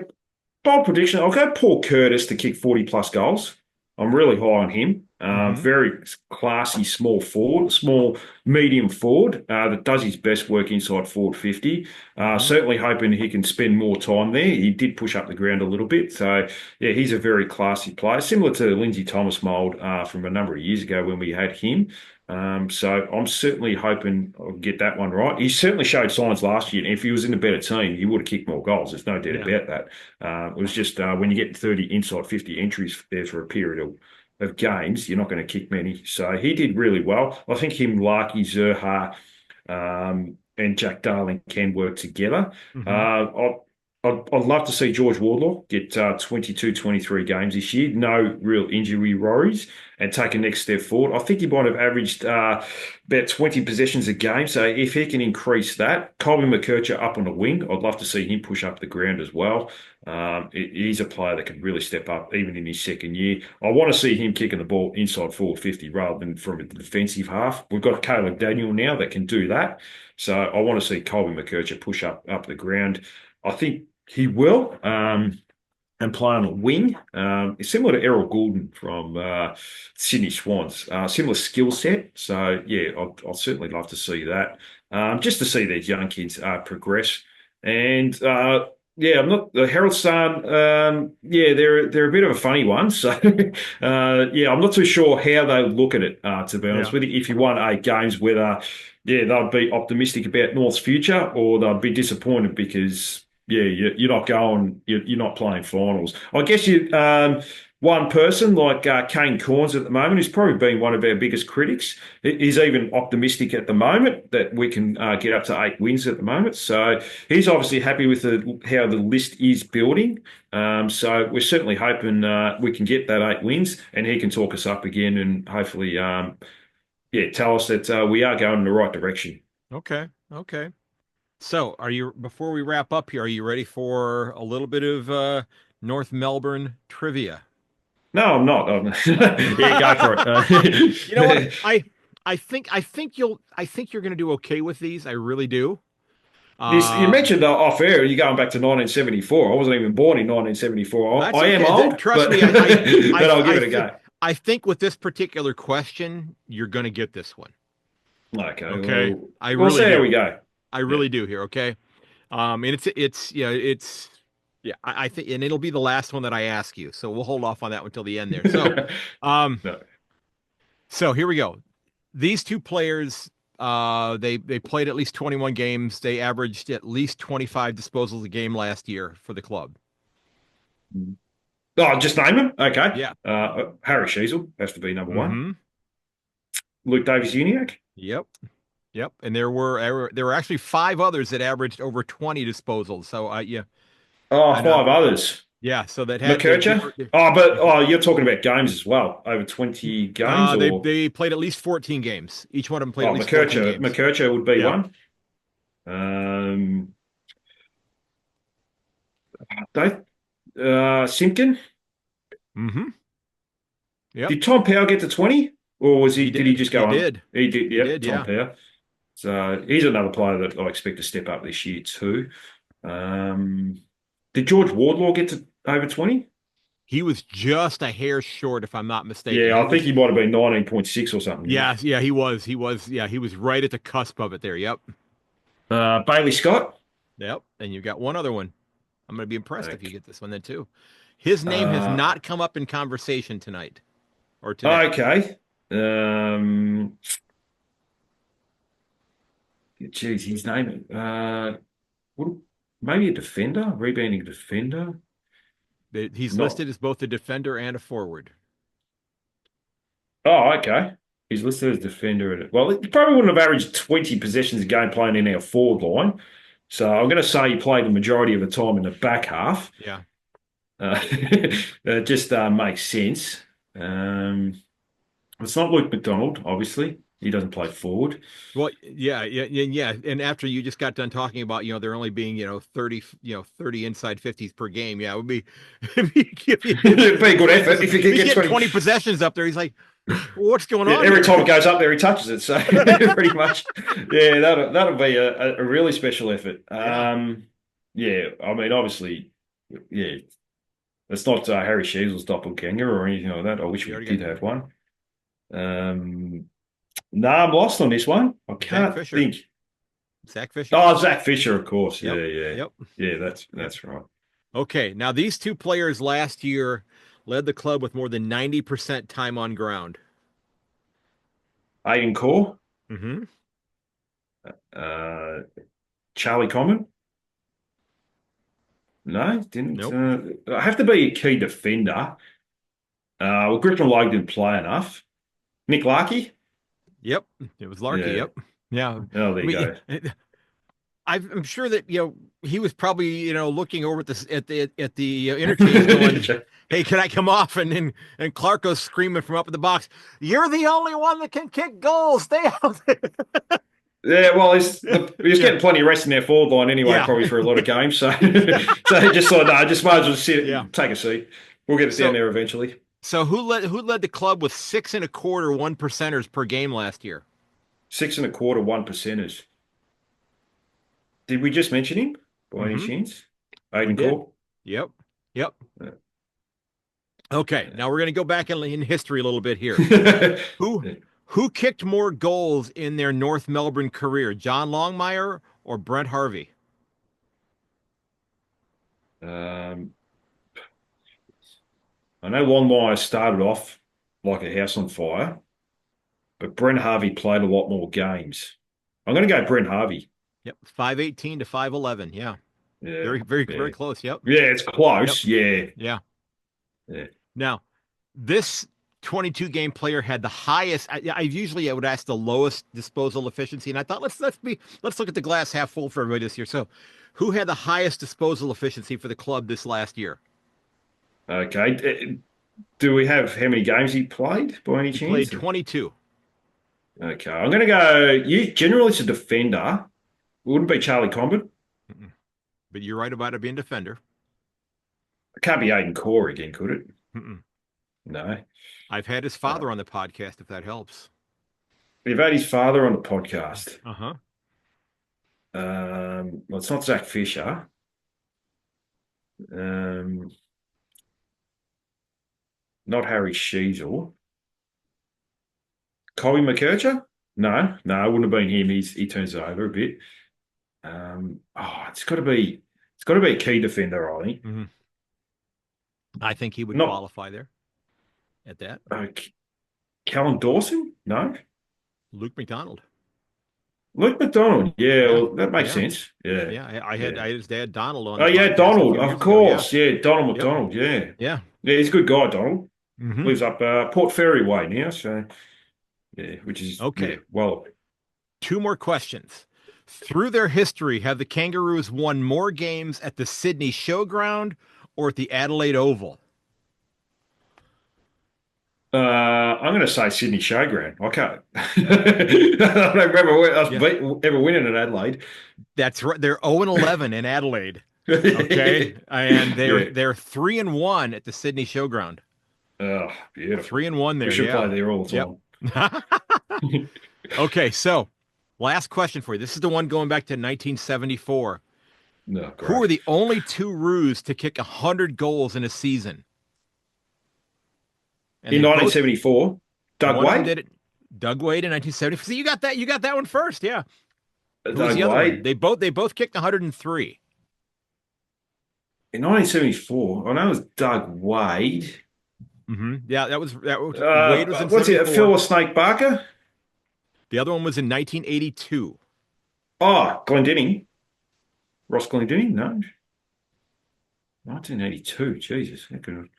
bold prediction. I'll go Paul Curtis to kick 40 plus goals. I'm really high on him. Mm-hmm. Very classy small medium forward that does his best work inside forward 50. Mm-hmm. Certainly hoping he can spend more time there. He did push up the ground a little bit. So, yeah, he's a very classy player, similar to Lindsay Thomas mould from a number of years ago when we had him. So I'm certainly hoping I'll get that one right. He certainly showed signs last year. And if he was in a better team, he would have kicked more goals. There's no doubt Yeah. about that. It was just when you get 30 inside 50 entries there for a period of games, you're not going to kick many. So he did really well. I think him, Larky, Zerha, and Jack Darling can work together. Mm-hmm. I'd love to see George Wardlaw get 22, 23 games this year. No real injury worries and take a next step forward. I think he might have averaged about 20 possessions a game. So if he can increase that, Colby McKercher up on the wing, I'd love to see him push up the ground as well. He's a player that can really step up even in his second year. I want to see him kicking the ball inside forward 50 rather than from a defensive half. We've got Caleb Daniel now that can do that. So I want to see Colby McKercher push up the ground. I think he will and play on a wing. Similar to Errol Goulden from Sydney Swans. Similar skill set. So, yeah, I'll certainly love to see that. Just to see these young kids progress. And yeah, I'm not the Herald Sun. Yeah, they're a bit of a funny one. So yeah, I'm not too sure how they look at it. To be honest Yeah. with you, if you won 8 games, whether they'd be optimistic about North's future or they'd be disappointed because you're not going, you're not playing finals. I guess one person like Kane Corns at the moment, who's probably been one of our biggest critics, is even optimistic at the moment that we can get up to 8 wins at the moment. So he's obviously happy with how the list is building. So we're certainly hoping we can get that 8 wins and he can talk us up again and hopefully, tell us that we are going in the right direction. Okay. Okay. So, before we wrap up here, are you ready for a little bit of North Melbourne trivia? No, I'm not. Yeah, go for You know what? it. I think you're going to do okay with these. I really do. You Um, mentioned off air, you're going back to 1974. I wasn't even born in 1974. that's I am okay. old, Trust but me, but I'll give it a go. I think with this particular question, you're going to get this one. Okay, Okay, well, I we'll really see how we do. go. I Yeah. really do here. Okay, and I think, and it'll be the last one that I ask you. So we'll hold off on that one until the end there. So, um, No. so here we go. These two players, they played at least 21 games. They averaged at least 25 disposals a game last year for the club. Oh, just name him. Okay. Yeah. Harry Sheasel has to be number one. Mm-hmm. Luke Davis-Uniacke. Yep. Yep. And there were actually five others that averaged over 20 disposals. So yeah, Oh, and five others. yeah, so that had they McKercher. were Oh, you're talking about games as well. Over 20 games or they played at least 14 games. Each one of them played at oh, least 14 McKercher. games. McKercher would be Yep. one. Um, Dave, Simpkin. Mm-hmm. Yep. Did Tom Power get to 20? Or was he He did he did. just He go on? did. He did, He yep, did. Tom Yeah. Power. So he's another player that I expect to step up this year too. Um, did George Wardlaw get to over 20? He was just a hair short, if I'm not mistaken. Yeah, He I think was. he might have been 19.6 or something. Yeah. Yeah. Yeah. He was. He was. Yeah. He was right at the cusp of it there. Yep. Bailey Scott. Yep. And you've got one other one. I'm going to be impressed if you Okay. get this one then too. His name has Uh, not come up in conversation tonight or today. okay. Um, Geez, his name. What, maybe a defender, rebounding defender. He's Not. listed as both a defender and a forward. Oh, okay. He's listed as defender. Well, he probably wouldn't have averaged 20 possessions a game playing in our forward line. So I'm going to say he played the majority of the time in the back half. Yeah. Uh, it just makes sense. Um, it's not Luke McDonald, obviously. He doesn't play forward. Well, yeah, yeah, yeah, yeah. And after you just got done talking about, there only being, 30, 30 inside 50s per game. Yeah, it would be, It'd be a good effort if you if could you get get 20. 20 possessions up there, he's like, what's going Yeah, on every here? time it goes up there, he touches it. So pretty much, yeah, that'll be a really special effort. Yeah. Yeah, I mean, obviously, yeah, it's not Harry Sheasel's doppelganger or anything like that. I wish You we already did got, have one. Um, no, I'm lost on this one. I Zach can't Fisher. think. Zach Fisher. Oh, Zach Fisher, of course. Yep. Yeah, yeah, Yep. yeah. Yep. That's right. Okay. Now these two players last year led the club with more than 90% time on ground. Aiden Core, Mm-hmm. uh, Charlie Common. No, didn't. Nope. I have to be a key defender. Well, Griffin Logue didn't play enough. Nick Larkey. Yep. It was Larky. Yeah. Yep. Yeah. Oh, there I you mean, go. I'm sure that he was probably looking over at the interchange, going, "Hey, can I come off?" And Clark goes screaming from up in the box, "You're the only one that can kick goals. Stay out there." Yeah, well, Yeah, he's yeah, getting plenty of rest in their forward line anyway, yeah, probably for a lot of games. So, so he just thought, no, I just might as well yeah. take a seat. We'll get it down So there eventually. so who led the club with 6.25 1 percenters per game last year? 6.25, 1 percenters. Did we just mention him by any Mm-hmm. chance? We Aiden did. Core? Yep. Yep. Yeah. Okay. Now we're going to go back in history a little bit here. Who who kicked more goals in their North Melbourne career, John Longmire or Brent Harvey? Um, I know Longmire started off like a house on fire, but Brent Harvey played a lot more games. I'm going to go Brent Harvey. Yep, 518 to 511. Yeah, Yeah, very, very, yeah, very close. Yep, yeah. It's yep, close. Yeah, yeah. yeah. Now, this 22 game player had the highest. I would ask the lowest disposal efficiency, and I thought let's look at the glass half full for everybody this year. So, who had the highest disposal efficiency for the club this last year? Okay. Do we have how many games he played by any He played chance? 22. Okay, I'm going to go. You generally, as a defender, it wouldn't be Charlie Comben. Mm-mm. But you're right about it being defender. It can't be Aiden Core again, could it? Mm-mm. No. I've had his Uh, father on the podcast, if that helps. we've had his father on the podcast. Uh huh. Well, it's not Zach Fisher. Um, not Harry Sheasel. Colby McKercher? No, no, it wouldn't have been him. He turns it over a bit. It's got to be a key defender, I think. Hmm. I think he would Not qualify there at that. Callum Dawson? No. Luke McDonald. Luke McDonald. Yeah, Yeah. well, that makes Yeah. sense. Yeah, Yeah. I had yeah. I had his dad Donald on Oh the yeah, podcast a Donald, few of years ago. Yeah. course. Yeah, Donald Yep. McDonald. Yeah, Yeah. yeah, he's a good guy, Donald. Hmm. Lives up Port Fairy way now, so yeah, which is yeah, Okay. well, Two more questions. Through their history, have the Kangaroos won more games at the Sydney Showground or at the Adelaide Oval? I'm going to say Sydney Showground. I can't. I don't remember us Yeah. ever winning at Adelaide. That's right. They're 0-11 in Adelaide. Okay. And they're Yeah. they're 3-1 at the Sydney Showground. Oh, beautiful. 3-1 We there. should play Yeah. there all Yep. the time. Okay, so last question for you. This is the one going back to 1974. No, Who great. are the only two Roos to kick 100 goals in a season? And In they both 1974, Doug one of them Wade. did it. Doug Wade in 1970. See, you got that. You got that one first. Yeah. Who was Doug the other one? Wade They both kicked 103. in 1974. I know it was Doug Wade. Yeah, Wade was in What's it? 74. Phil Snake Barker? The other one was in 1982. Oh, Glendinning. Ross Glendinning? No. 1982. Jesus. How could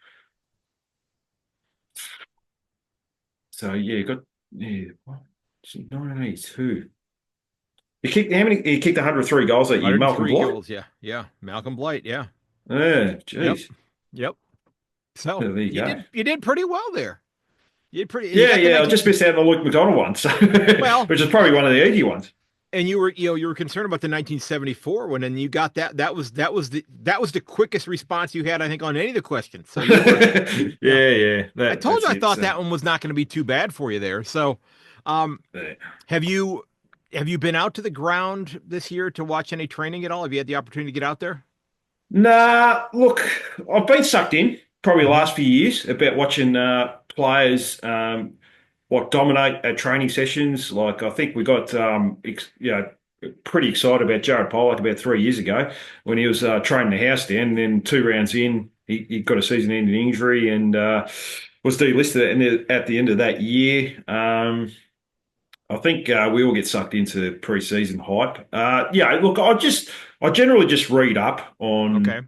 So yeah, you got yeah. What? 1982. He kicked how many? He kicked 103 goals that year. Malcolm 103 Blight. goals. Yeah. Yeah. Malcolm Blight. Yeah. Yeah, Yep. jeez. Yep. So There you you go. did pretty well there. You did pretty. You Yeah, got the yeah. I 19. just missed out on the Luke McDonald one, so Well, which is probably one of the easy ones. and you were concerned about the 1974 one, and you got that. That was the quickest response you had, I think, on any of the questions. So you were, yeah. Yeah, yeah. I told That's you I it. thought that one was not going to be too bad for you there. So, um, Yeah. have you been out to the ground this year to watch any training at all? Have you had the opportunity to get out there? Nah, look, I've been sucked in probably the Hmm. last few years about watching players. what dominate at training sessions. Like I think we got pretty excited about Jared Pollock about 3 years ago when he was training the house down, and then 2 rounds in, he got a season-ending injury and was delisted at the end of that year. I think we all get sucked into pre-season hype. Yeah, look, I generally just read up on Okay.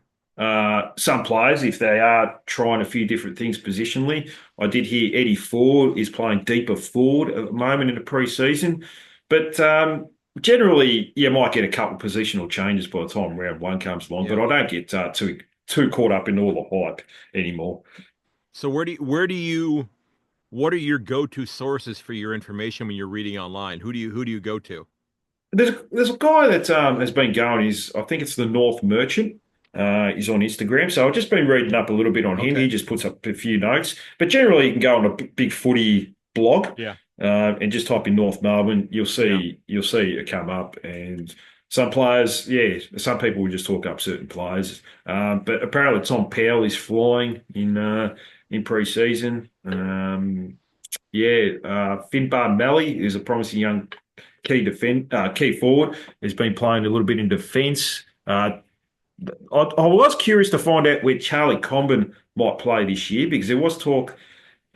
some players if they are trying a few different things positionally. I did hear Eddie Ford is playing deeper forward at the moment in the pre-season, but generally you might get a couple of positional changes by the time round one comes along. But Yeah. I don't get too caught up in all the hype anymore. So what are your go-to sources for your information when you're reading online? Who do you go to? There's a guy that has been going. I think it's the North Merchant. He's on Instagram, so I've just been reading up a little bit on him. He Okay. just puts up a few notes, but generally you can go on a big footy blog Yeah. and just type in North Melbourne. Yeah. You'll see it come up, and some players, yeah, some people will just talk up certain players. But apparently Tom Powell is flying in pre-season. Finbar Melly is a promising young key forward. Has been playing a little bit in defence. I was curious to find out where Charlie Comben might play this year because there was talk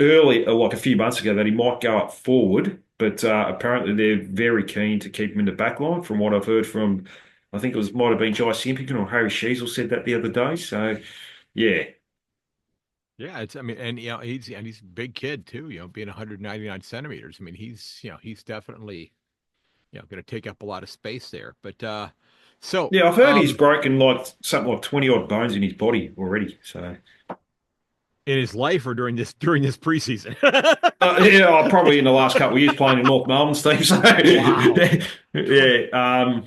early, like a few months ago, that he might go up forward, but apparently they're very keen to keep him in the back line. From what I've heard from, I think might have been Jai Simpkin or Harry Sheasel said that the other day. So yeah, Yeah, I mean, and he's a big kid too, being 199 centimeters. I mean, he's definitely, going to take up a lot of space there. But so yeah, I've heard he's broken like something like 20 odd bones in his body already. So. in his life or during this preseason. Probably in the last couple of years playing in North Melbourne, Steve. So, Wow.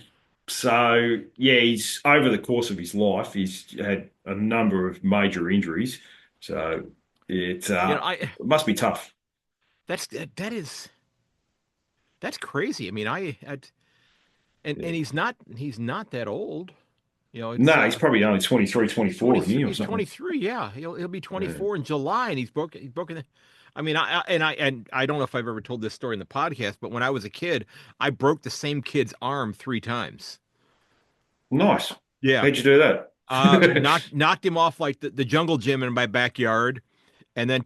yeah. He's over the course of his life, he's had a number of major injuries. So I it must be tough. that's crazy. I mean, and Yeah. he's not that old. It's No, he's probably only 23, 24, isn't 23. he, or He's something? 23. Yeah, he'll be Yeah. 24 in July, and he's broken. I mean, I don't know if I've ever told this story in the podcast, but when I was a kid, I broke the same kid's arm 3 times. Nice. Yeah, How'd you do that? knocked him off like the jungle gym in my backyard, and then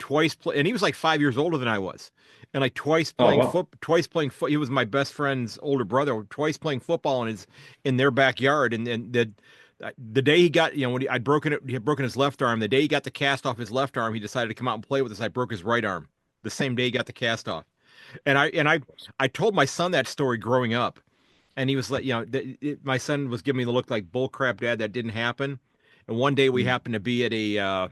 and he was like 5 years older than I was, and like Oh, well. twice playing foot. He was my best friend's older brother. Twice playing football in their backyard, and then the day he got, when he had broken his left arm. The day he got the cast off his left arm, he decided to come out and play with us. I broke his right arm the same day he got the cast off, and I told my son that story growing up. And he was like, my son was giving me the look like bull crap, dad. That didn't happen. And one day we happened to be at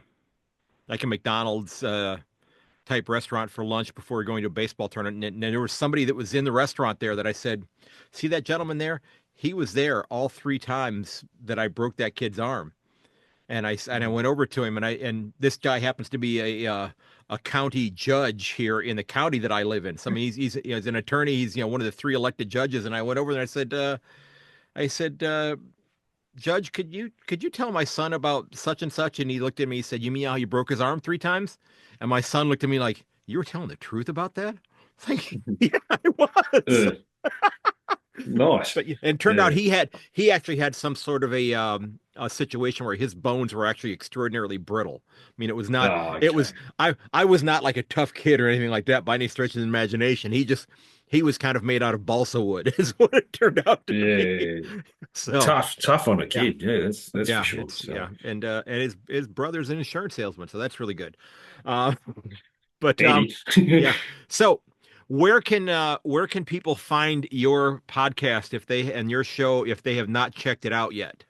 like a McDonald's type restaurant for lunch before going to a baseball tournament. And there was somebody that was in the restaurant there that I said, "See that gentleman there? He was there all 3 times that I broke that kid's arm." And I went over to him, and this guy happens to be a county judge here in the county that I live in. So I mean, he's an attorney. He's one of the 3 elected judges. And I went over there and I said, Judge, could you tell my son about such and such? And he looked at me. He said, "You mean how you broke his arm 3 times?" And my son looked at me like, "You were telling the truth about that?" It's like, yeah, I was. Uh, nice. But and it turned out Yeah. he actually had some sort of a situation where his bones were actually extraordinarily brittle. I mean, it was not Oh, it was okay. I was not like a tough kid or anything like that by any stretch of the imagination. He was kind of made out of balsa wood is what it turned out to be. Yeah. So Tough on a yeah. kid. Yeah, that's for Yeah, sure. So, and his brother's an insurance salesman, so that's really good. Uh but Eddie. yeah. So where can people find your podcast if they and your show if they have not checked it out yet?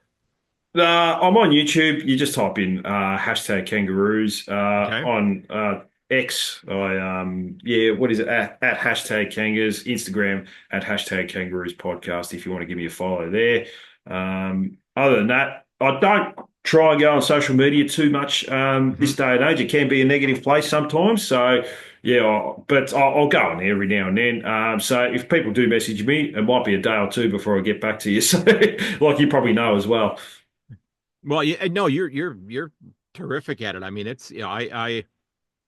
I'm on YouTube. You just type in hashtag kangaroos. Okay. On X, what is it? At hashtag kangas, Instagram at hashtag kangaroos podcast if you want to give me a follow there. Other than that, I don't try and go on social media too much Hmm. this day and age. It can be a negative place sometimes. So yeah, but I'll go on there every now and then. So if people do message me, it might be a day or two before I get back to you. So like you probably know as well. Well, no, you're terrific at it. I mean, it's I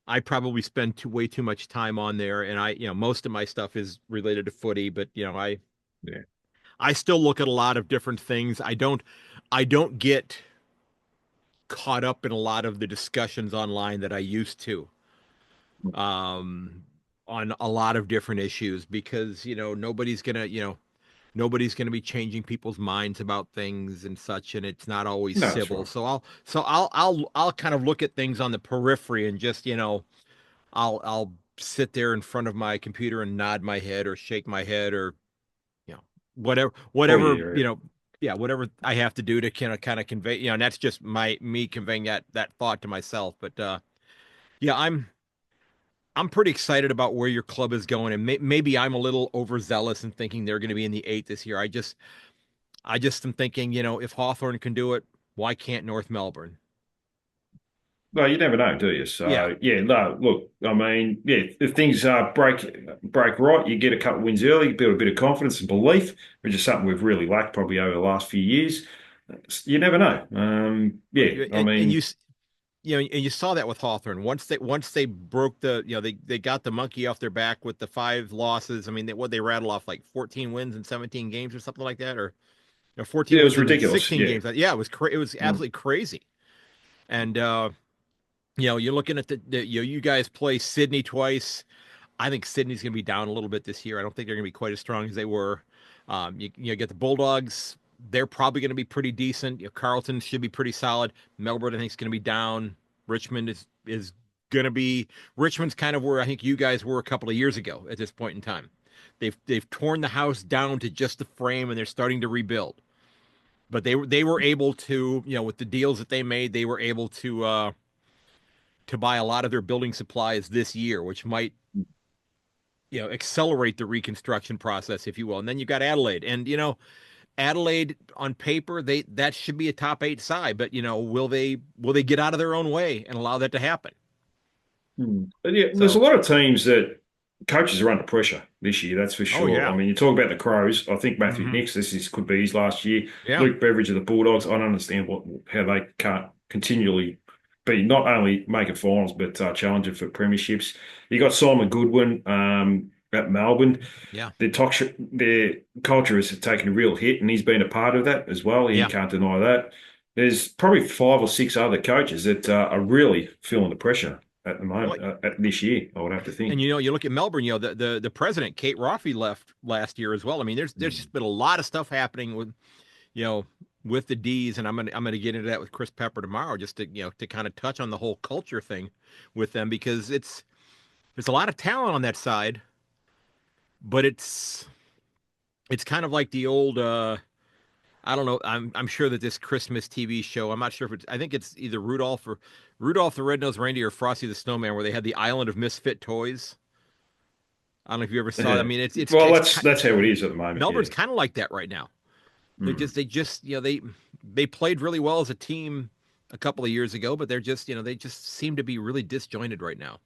I probably spend way too much time on there, and most of my stuff is related to footy, but Yeah. I still look at a lot of different things. I don't get caught up in a lot of the discussions online that I used to, um, on a lot of different issues because, nobody's gonna be changing people's minds about things and such, and it's not always No, that's civil. right. So I'll kind of look at things on the periphery and just, I'll sit there in front of my computer and nod my head or shake my head or you know Oh, whatever yeah. yeah, whatever I have to do to kind of convey, and that's just me conveying that thought to myself. But yeah, I'm pretty excited about where your club is going, and maybe I'm a little overzealous in thinking they're going to be in the eight this year. I just am thinking, if Hawthorn can do it, why can't North Melbourne? No, you never know, do you? Yeah, So yeah, no, look, I mean, yeah, if things break right, you get a couple of wins early, build a bit of confidence and belief, which is something we've really lacked probably over the last few years. You never know. right. Yeah, I mean, And you saw that with Hawthorn. Once they broke they got the monkey off their back with the five losses. I mean, they rattle off like 14 wins in 17 games or something like that, or 14 it wins was in like ridiculous. 16 Yeah. games. Yeah, it was Mm. absolutely crazy. And you're looking at you guys play Sydney twice. I think Sydney's going to be down a little bit this year. I don't think they're going to be quite as strong as they were. You get the Bulldogs. They're probably going to be pretty decent. Carlton should be pretty solid. Melbourne, I think, is going to be down. Richmond is going to be Richmond's kind of where I think you guys were a couple of years ago at this point in time. They've torn the house down to just the frame and they're starting to rebuild. But they were able to, with the deals that they made, they were able to buy a lot of their building supplies this year, which might accelerate the reconstruction process, if you will. And then you've got Adelaide, and Adelaide on paper that should be a top eight side, but will they get out of their own way and allow that to happen? Mm. But yeah, there's a So, lot of teams that coaches are under pressure this year, that's for oh sure. I yeah, mean, you talk about the Crows. I think Matthew hmm Nicks, could be his last year. yeah, Luke Beveridge of the Bulldogs. I don't understand how they can't continually be not only making finals but challenging for premierships. You got Simon Goodwin at Melbourne. yeah, Their culture has taken a real hit, and he's been a part of that as well. He yeah. can't deny that. There's probably five or six other coaches that are really feeling the pressure at the Well, moment, at this year, I would have to and think. you look at Melbourne. The president Kate Roffey left last year as well. I mean, there's Mm. just been a lot of stuff happening you know with the D's, and I'm gonna get into that with Chris Pepper tomorrow, just to kind of touch on the whole culture thing with them because there's a lot of talent on that side, but it's kind of like the old I don't know. I'm sure that this Christmas TV show, I'm not sure if I think it's either Rudolph the Red-Nosed Reindeer or Frosty the Snowman, where they had the island of misfit toys. I don't know if you ever saw that. I Yeah. mean, Well, that's how it is at the moment. Melbourne's Yeah. kind of like that right now. Mm. They just they played really well as a team a couple of years ago, but they just seem to be really disjointed right now.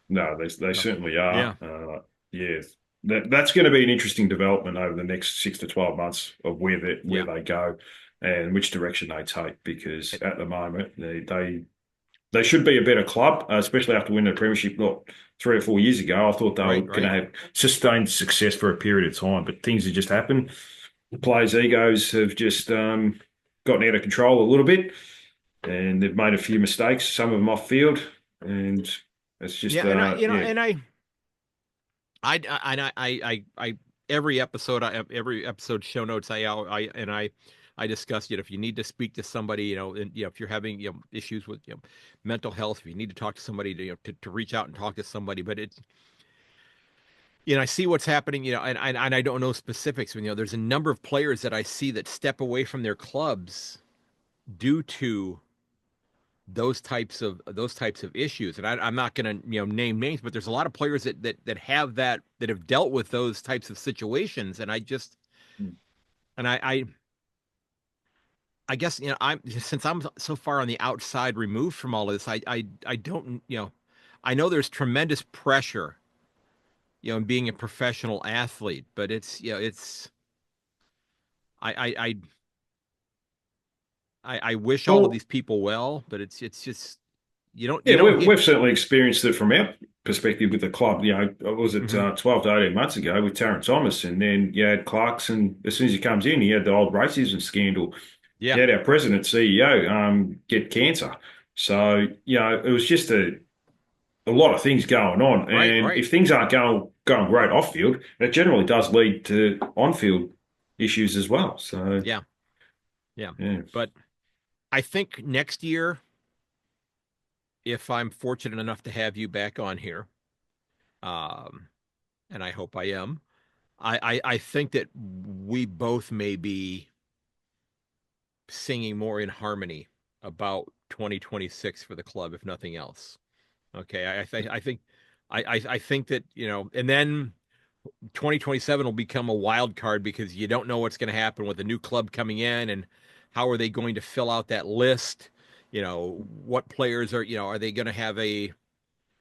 No, they So certainly are. yeah, Yeah, that's going to be an interesting development over the next 6 to 12 months of where yeah, they go and which direction they take. Because it, at the moment they should be a better club, especially after winning the premiership not 3 or 4 years ago. I thought they were right, going to right. have sustained success for a period of time, but things have just happened. The players' egos have just gotten out of control a little bit, and they've made a few mistakes, some of them off field, and it's just Yeah, and yeah. I every episode show notes I discuss if you need to speak to somebody, and if you're having issues with mental health, if you need to talk to somebody to reach out and talk to somebody. But it's I see what's happening, and I don't know specifics. There's a number of players that I see that step away from their clubs due to those types of issues. And I'm not going to name names, but there's a lot of players that have dealt with those types of situations. And I guess I'm since I'm so far on the outside removed from all of this, I don't I know there's tremendous pressure in being a professional athlete, but it's it's I I I I wish all of Well, these people well, but it's just you Yeah, don't we've hear. we've certainly experienced it from our perspective with the club. Was it Mhm. 12 to 18 months ago with Tarrant Thomas, and then you had Clarkson. As soon as he comes in, he had the old racism scandal. Yeah, You had our president, CEO, get cancer. So it was just a lot of things going on, right, and right. if things aren't going great off field, it generally does lead to on field issues as well. So Yeah, yeah. yeah. But I think next year, if I'm fortunate enough to have you back on here, um, and I hope I am, I think that we both may be singing more in harmony about 2026 for the club, if nothing else. Okay, I think that and then 2027 will become a wild card because you don't know what's going to happen with the new club coming in and how are they going to fill out that list. What players are they going to have a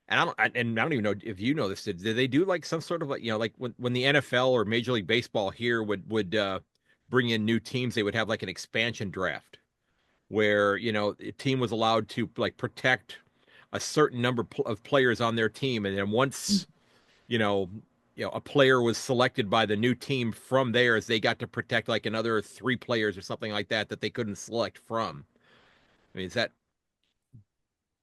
and I don't even know if you know this. Did they do like some sort of like like when the NFL or Major League Baseball here would bring in new teams, they would have like an expansion draft where a team was allowed to like protect a certain number of players on their team, and then once you know a player was selected by the new team from theirs, they got to protect like another three players or something like that that they couldn't select from. I mean, is that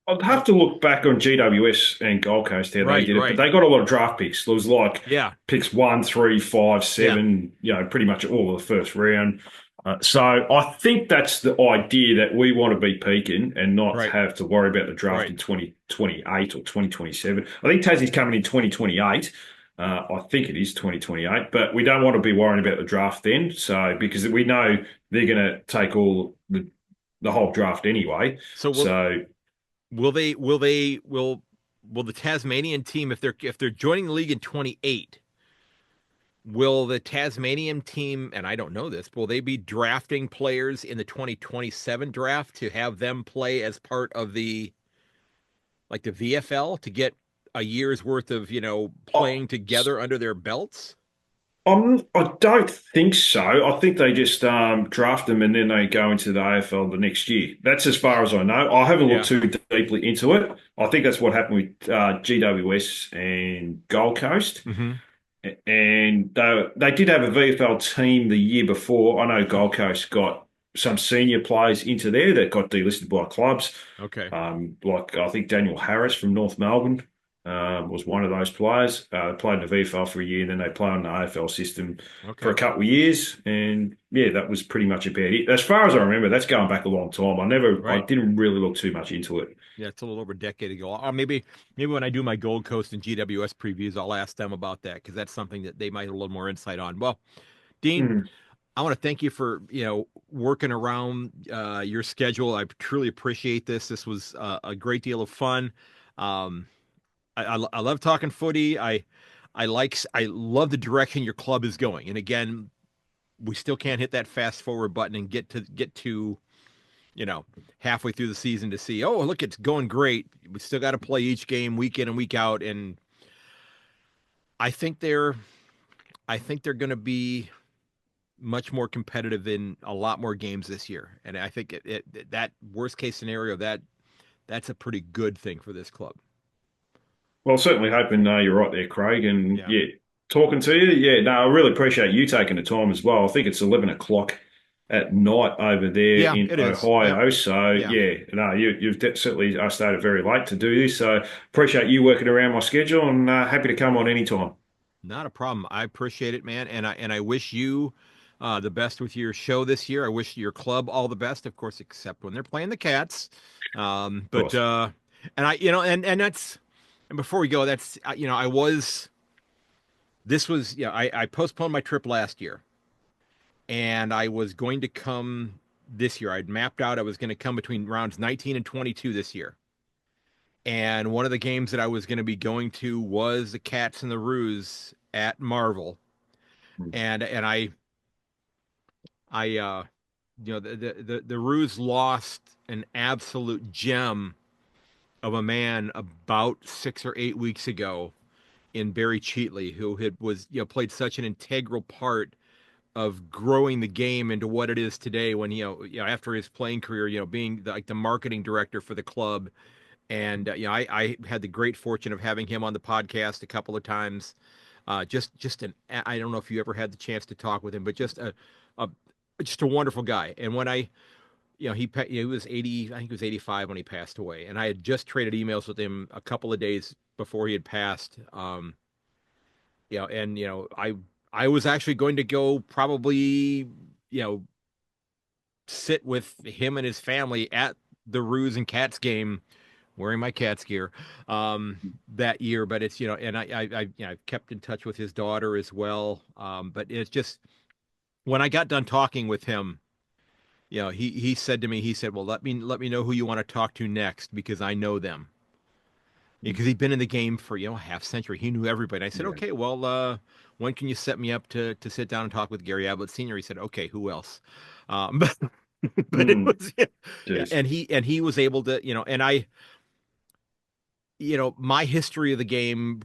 I'd I have don't to look back on GWS and Gold Coast how they right, did it, but right. they got a lot of draft picks. There was like Yeah, picks 1, 3, 5, yeah, 7, pretty much all of the first round. So I think that's the idea that we want to be peaking and not right, have to worry about the draft right. in 2028 or 2027. I think Tassie's coming in 2028. I think it is 2028, but we don't want to be worrying about the draft then. So because we know they're going to take all the whole draft anyway. So So will the Tasmanian team, if they're joining the league in 28, will the Tasmanian team, and I don't know this, will they be drafting players in the 2027 draft to have them play as part of the VFL to get a year's worth of, I, playing together under their belts? I don't think so. I think they just draft them and then they go into the AFL the next year. That's as far as I know. I haven't looked Yeah. too deeply into it. I think that's what happened with GWS and Gold Coast. Hmm. And they did have a VFL team the year before. I know Gold Coast got some senior players into there that got delisted by clubs. Okay. Like I think Daniel Harris from North Melbourne was one of those players. Played in the VFL for a year, and then they played on the AFL system for a Okay. couple of years. And yeah, that was pretty much about it. As far as I remember, that's going back a long time. I Right. didn't really look too much into it. Yeah, it's a little over a decade ago. Or maybe when I do my Gold Coast and GWS previews, I'll ask them about that because that's something that they might have a little more insight on. Well, Dean, Mm. I want to thank you for working around your schedule. I truly appreciate this. This was a great deal of fun. Um, I love talking footy. I love the direction your club is going. And again, we still can't hit that fast forward button and get to you know halfway through the season to see, oh, look, it's going great. We still got to play each game week in and week out, and I think they're I think they're going to be much more competitive in a lot more games this year. And I think that worst case scenario, that's a pretty good thing for this club. Well, certainly hoping you're right there, Craig. And Yeah. yeah, talking to you. Yeah, no, I really appreciate you taking the time as well. I think it's 11 o'clock at night over there Yeah, in it is. Yeah. Ohio. So Yeah. yeah, no, you've certainly started very late to do this. So appreciate you working around my schedule and happy to come on anytime. Not a problem. I appreciate it, man. And I wish you the best with your show this year. I wish your club all the best, of course, except when they're playing the Cats. Of But course. and and that's and before we go, that's I was this was I postponed my trip last year, and I was going to come this year. I'd mapped out I was going to come between rounds 19 and 22 this year. And one of the games that I was going to be going to was the Cats and the Roos at Marvel. And I the Roos lost an absolute gem of a man about 6 or 8 weeks ago in Barry Cheatley, who had was played such an integral part of growing the game into what it is today. When after his playing career, being like the marketing director for the club And I had the great fortune of having him on the podcast a couple of times. Just an I don't know if you ever had the chance to talk with him, but a just a wonderful guy. And when he was 80, I think he was 85 when he passed away, and I had just traded emails with him a couple of days before he had passed. And I was actually going to go probably sit with him and his family at the Roos and Cats game wearing my Cats gear that year. But it's, and I've kept in touch with his daughter as well. But it's just when I got done talking with him, he said to me, he said, well, let me know who you want to talk to next because I know them. Because he'd been in the game for, a half century. He knew everybody. And I said, Yeah. okay, well, when can you set me up to sit down and talk with Gary Ablett Sr.? He said, okay, who else? But but it Mm, was, yeah, jeez. and he was able to, and I, my history of the game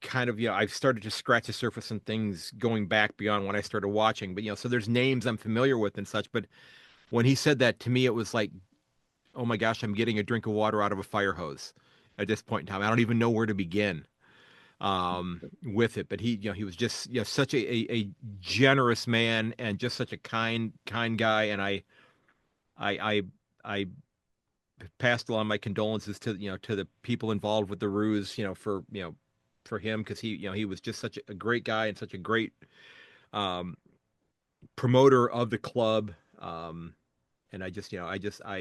kind of, I've started to scratch the surface and things going back beyond when I started watching. But, so there's names I'm familiar with and such. But when he said that to me, it was like, oh my gosh, I'm getting a drink of water out of a fire hose at this point in time. I don't even know where to begin with it. But he was just, such a generous man and just such a kind guy. And I, I passed along my condolences to the people involved with the ruse, for him because he was just such a great guy and such a great um, promoter of the club. And I just, I'm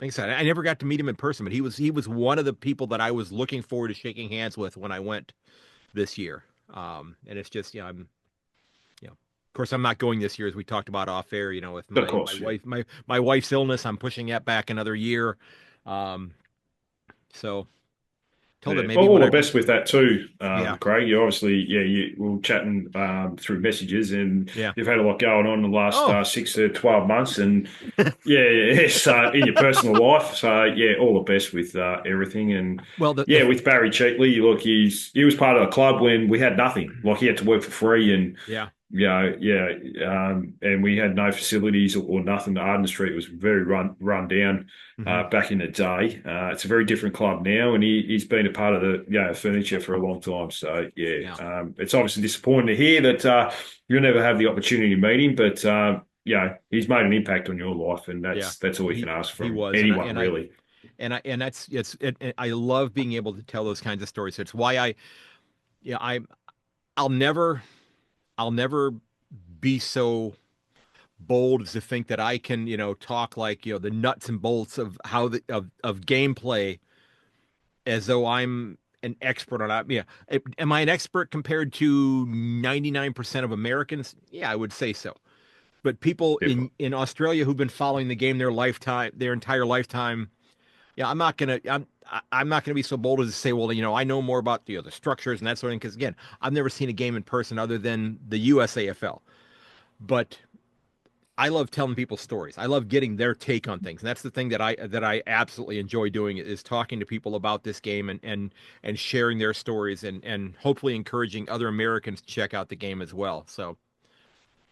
like I said, I never got to meet him in person, but he was one of the people that I was looking forward to shaking hands with when I went this year. And it's just, of course, I'm not going this year, as we talked about off air. With Of my course, yeah. wife, my wife's illness, I'm pushing that back another year. Um, so told her Yeah, maybe all when the I, best with that too, yeah, Craig. You obviously, yeah, you were chatting through messages, and yeah. you've had a lot going on in the last Oh, 6 to 12 months, and yeah, yes, in your personal life. So yeah, all the best with everything, and well, the yeah, with Barry Cheekley, look, he was part of the club when we had nothing. Like he had to work for free, and yeah, yeah, and we had no facilities or nothing. Arden Street was very run down hmm back in the day. It's a very different club now, and he's been a part of the furniture for a long time. So yeah, yeah, it's obviously disappointing to hear that you'll never have the opportunity to meet him, but he's made an impact on your life, and yeah. that's all you can He ask he from was, and I anyone, and I really. and that's I love being able to tell those kinds of stories. It's why yeah, I I'll never I'll never be so bold as to think that I can, talk like, the nuts and bolts of how of gameplay as though I'm an expert on it. Yeah. Am I an expert compared to 99% of Americans? Yeah, I would say so. But people Definitely. in Australia who've been following the game their entire lifetime, yeah, I'm not gonna be so bold as to say, well, I know more about the structures and that sort of thing. Because again, I've never seen a game in person other than the USAFL. But I love telling people stories. I love getting their take on things. And that's the thing that I absolutely enjoy doing is talking to people about this game and sharing their stories and hopefully encouraging other Americans to check out the game as well. So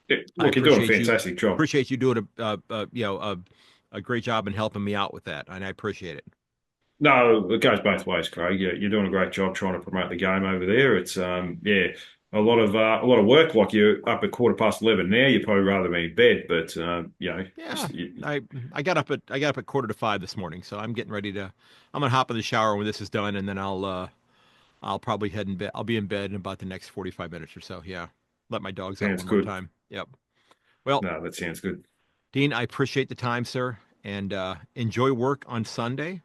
Yeah, I look, you're doing a fantastic job. appreciate you doing a great job and helping me out with that, and I appreciate it. No, it goes both ways, Craig. You're doing a great job trying to promote the game over there. It's a lot of work. Like you're up at 11:15 now. You'd probably rather be in bed, but Yeah, I I got up at 4:45 this morning, so I'm getting ready to. I'm gonna hop in the shower when this is done, and then I'll probably head in bed. I'll be in bed in about the next 45 minutes or so. Yeah. Let my dogs out sounds one more good. time. Yep. Well, No, that sounds good. Dean, I appreciate the time, sir, and enjoy work on Sunday.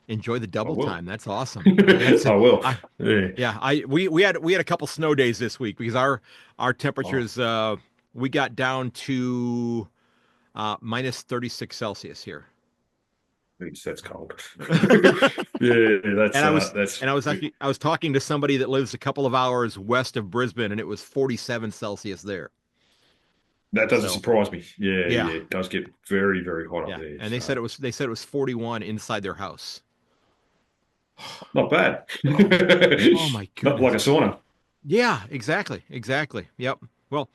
Enjoy the I double will. time. That's awesome. That's I will. I Yeah. yeah, we had a couple snow days this week because our Oh, temperatures we got down to minus 36 Celsius here. geez, that's cold. and Yeah, I was that's and I was talking to somebody that lives a couple of hours west of Brisbane and it was 47 Celsius there. that doesn't So, surprise me. Yeah, yeah. yeah, it does get very, very hot up Yeah, there. and So they said it was 41 inside their house. not bad. Oh my Not like a goodness. sauna. Yeah, exactly. Exactly. Yep. Well,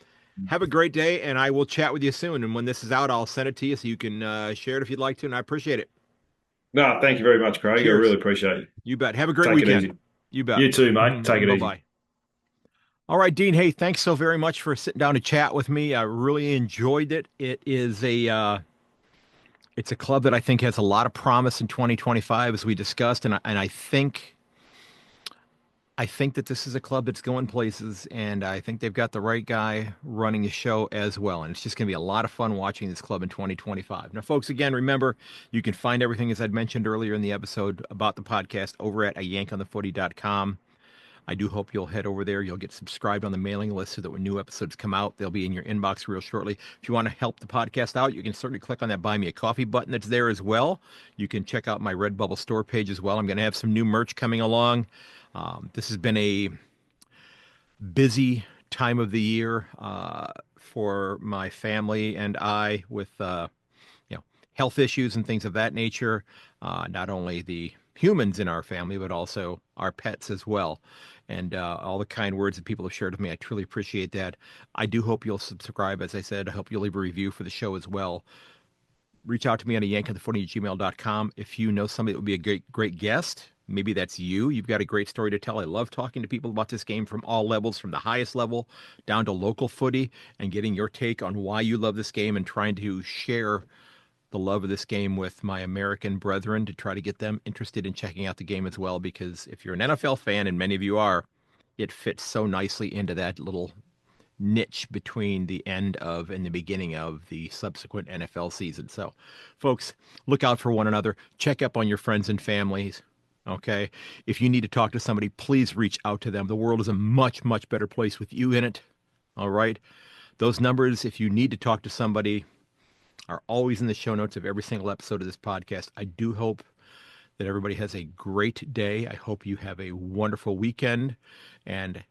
Have a great day, and I will chat with you soon. And when this is out, I'll send it to you so you can share it if you'd like to. And I appreciate it. No, thank you very much, Craig. I really Cheers. appreciate it. You bet. Have a great Take it weekend. easy. You bet. You too, mate. Take it Bye easy. bye. All right, Dean. Hey, thanks so very much for sitting down to chat with me. I really enjoyed it. It's a club that I think has a lot of promise in 2025, as we discussed, and I think that this is a club that's going places, and I think they've got the right guy running the show as well. And it's just going to be a lot of fun watching this club in 2025. Now, folks, again, remember, you can find everything, as I'd mentioned earlier in the episode about the podcast, over at ayankonthefooty.com. I do hope you'll head over there. You'll get subscribed on the mailing list so that when new episodes come out, they'll be in your inbox real shortly. If you want to help the podcast out, you can certainly click on that Buy Me a Coffee button that's there as well. You can check out my Redbubble store page as well. I'm going to have some new merch coming along. This has been a busy time of the year for my family and I with health issues and things of that nature. Not only the humans in our family, but also our pets as well. And all the kind words that people have shared with me, I truly appreciate that. I do hope you'll subscribe. As I said, I hope you'll leave a review for the show as well. Reach out to me on ayankonthefooty@gmail.com if you know somebody that would be a great guest. Maybe that's you. You've got a great story to tell. I love talking to people about this game from all levels, from the highest level down to local footy, and getting your take on why you love this game and trying to share the love of this game with my American brethren to try to get them interested in checking out the game as well. Because if you're an NFL fan, and many of you are, it fits so nicely into that little niche between the end of and the beginning of the subsequent NFL season. So, folks, look out for one another. Check up on your friends and families. Okay. If you need to talk to somebody, please reach out to them. The world is a much, much better place with you in it. All right. Those numbers, if you need to talk to somebody, are always in the show notes of every single episode of this podcast. I do hope that everybody has a great day. I hope you have a wonderful weekend. And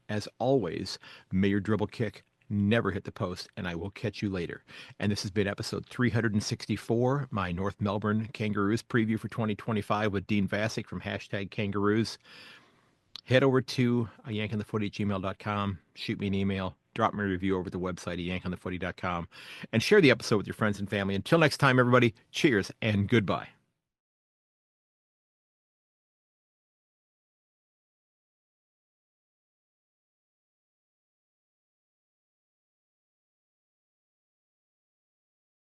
as always, may your dribble kick never hit the post, and I will catch you later. And this has been episode 364, my North Melbourne Kangaroos preview for 2025 with Dean Vasic from #Kangaroos. Head over to ayankonthefooty@gmail.com, shoot me an email, drop me a review over the website, ayankonthefooty.com, and share the episode with your friends and family. Until next time, everybody, cheers and goodbye.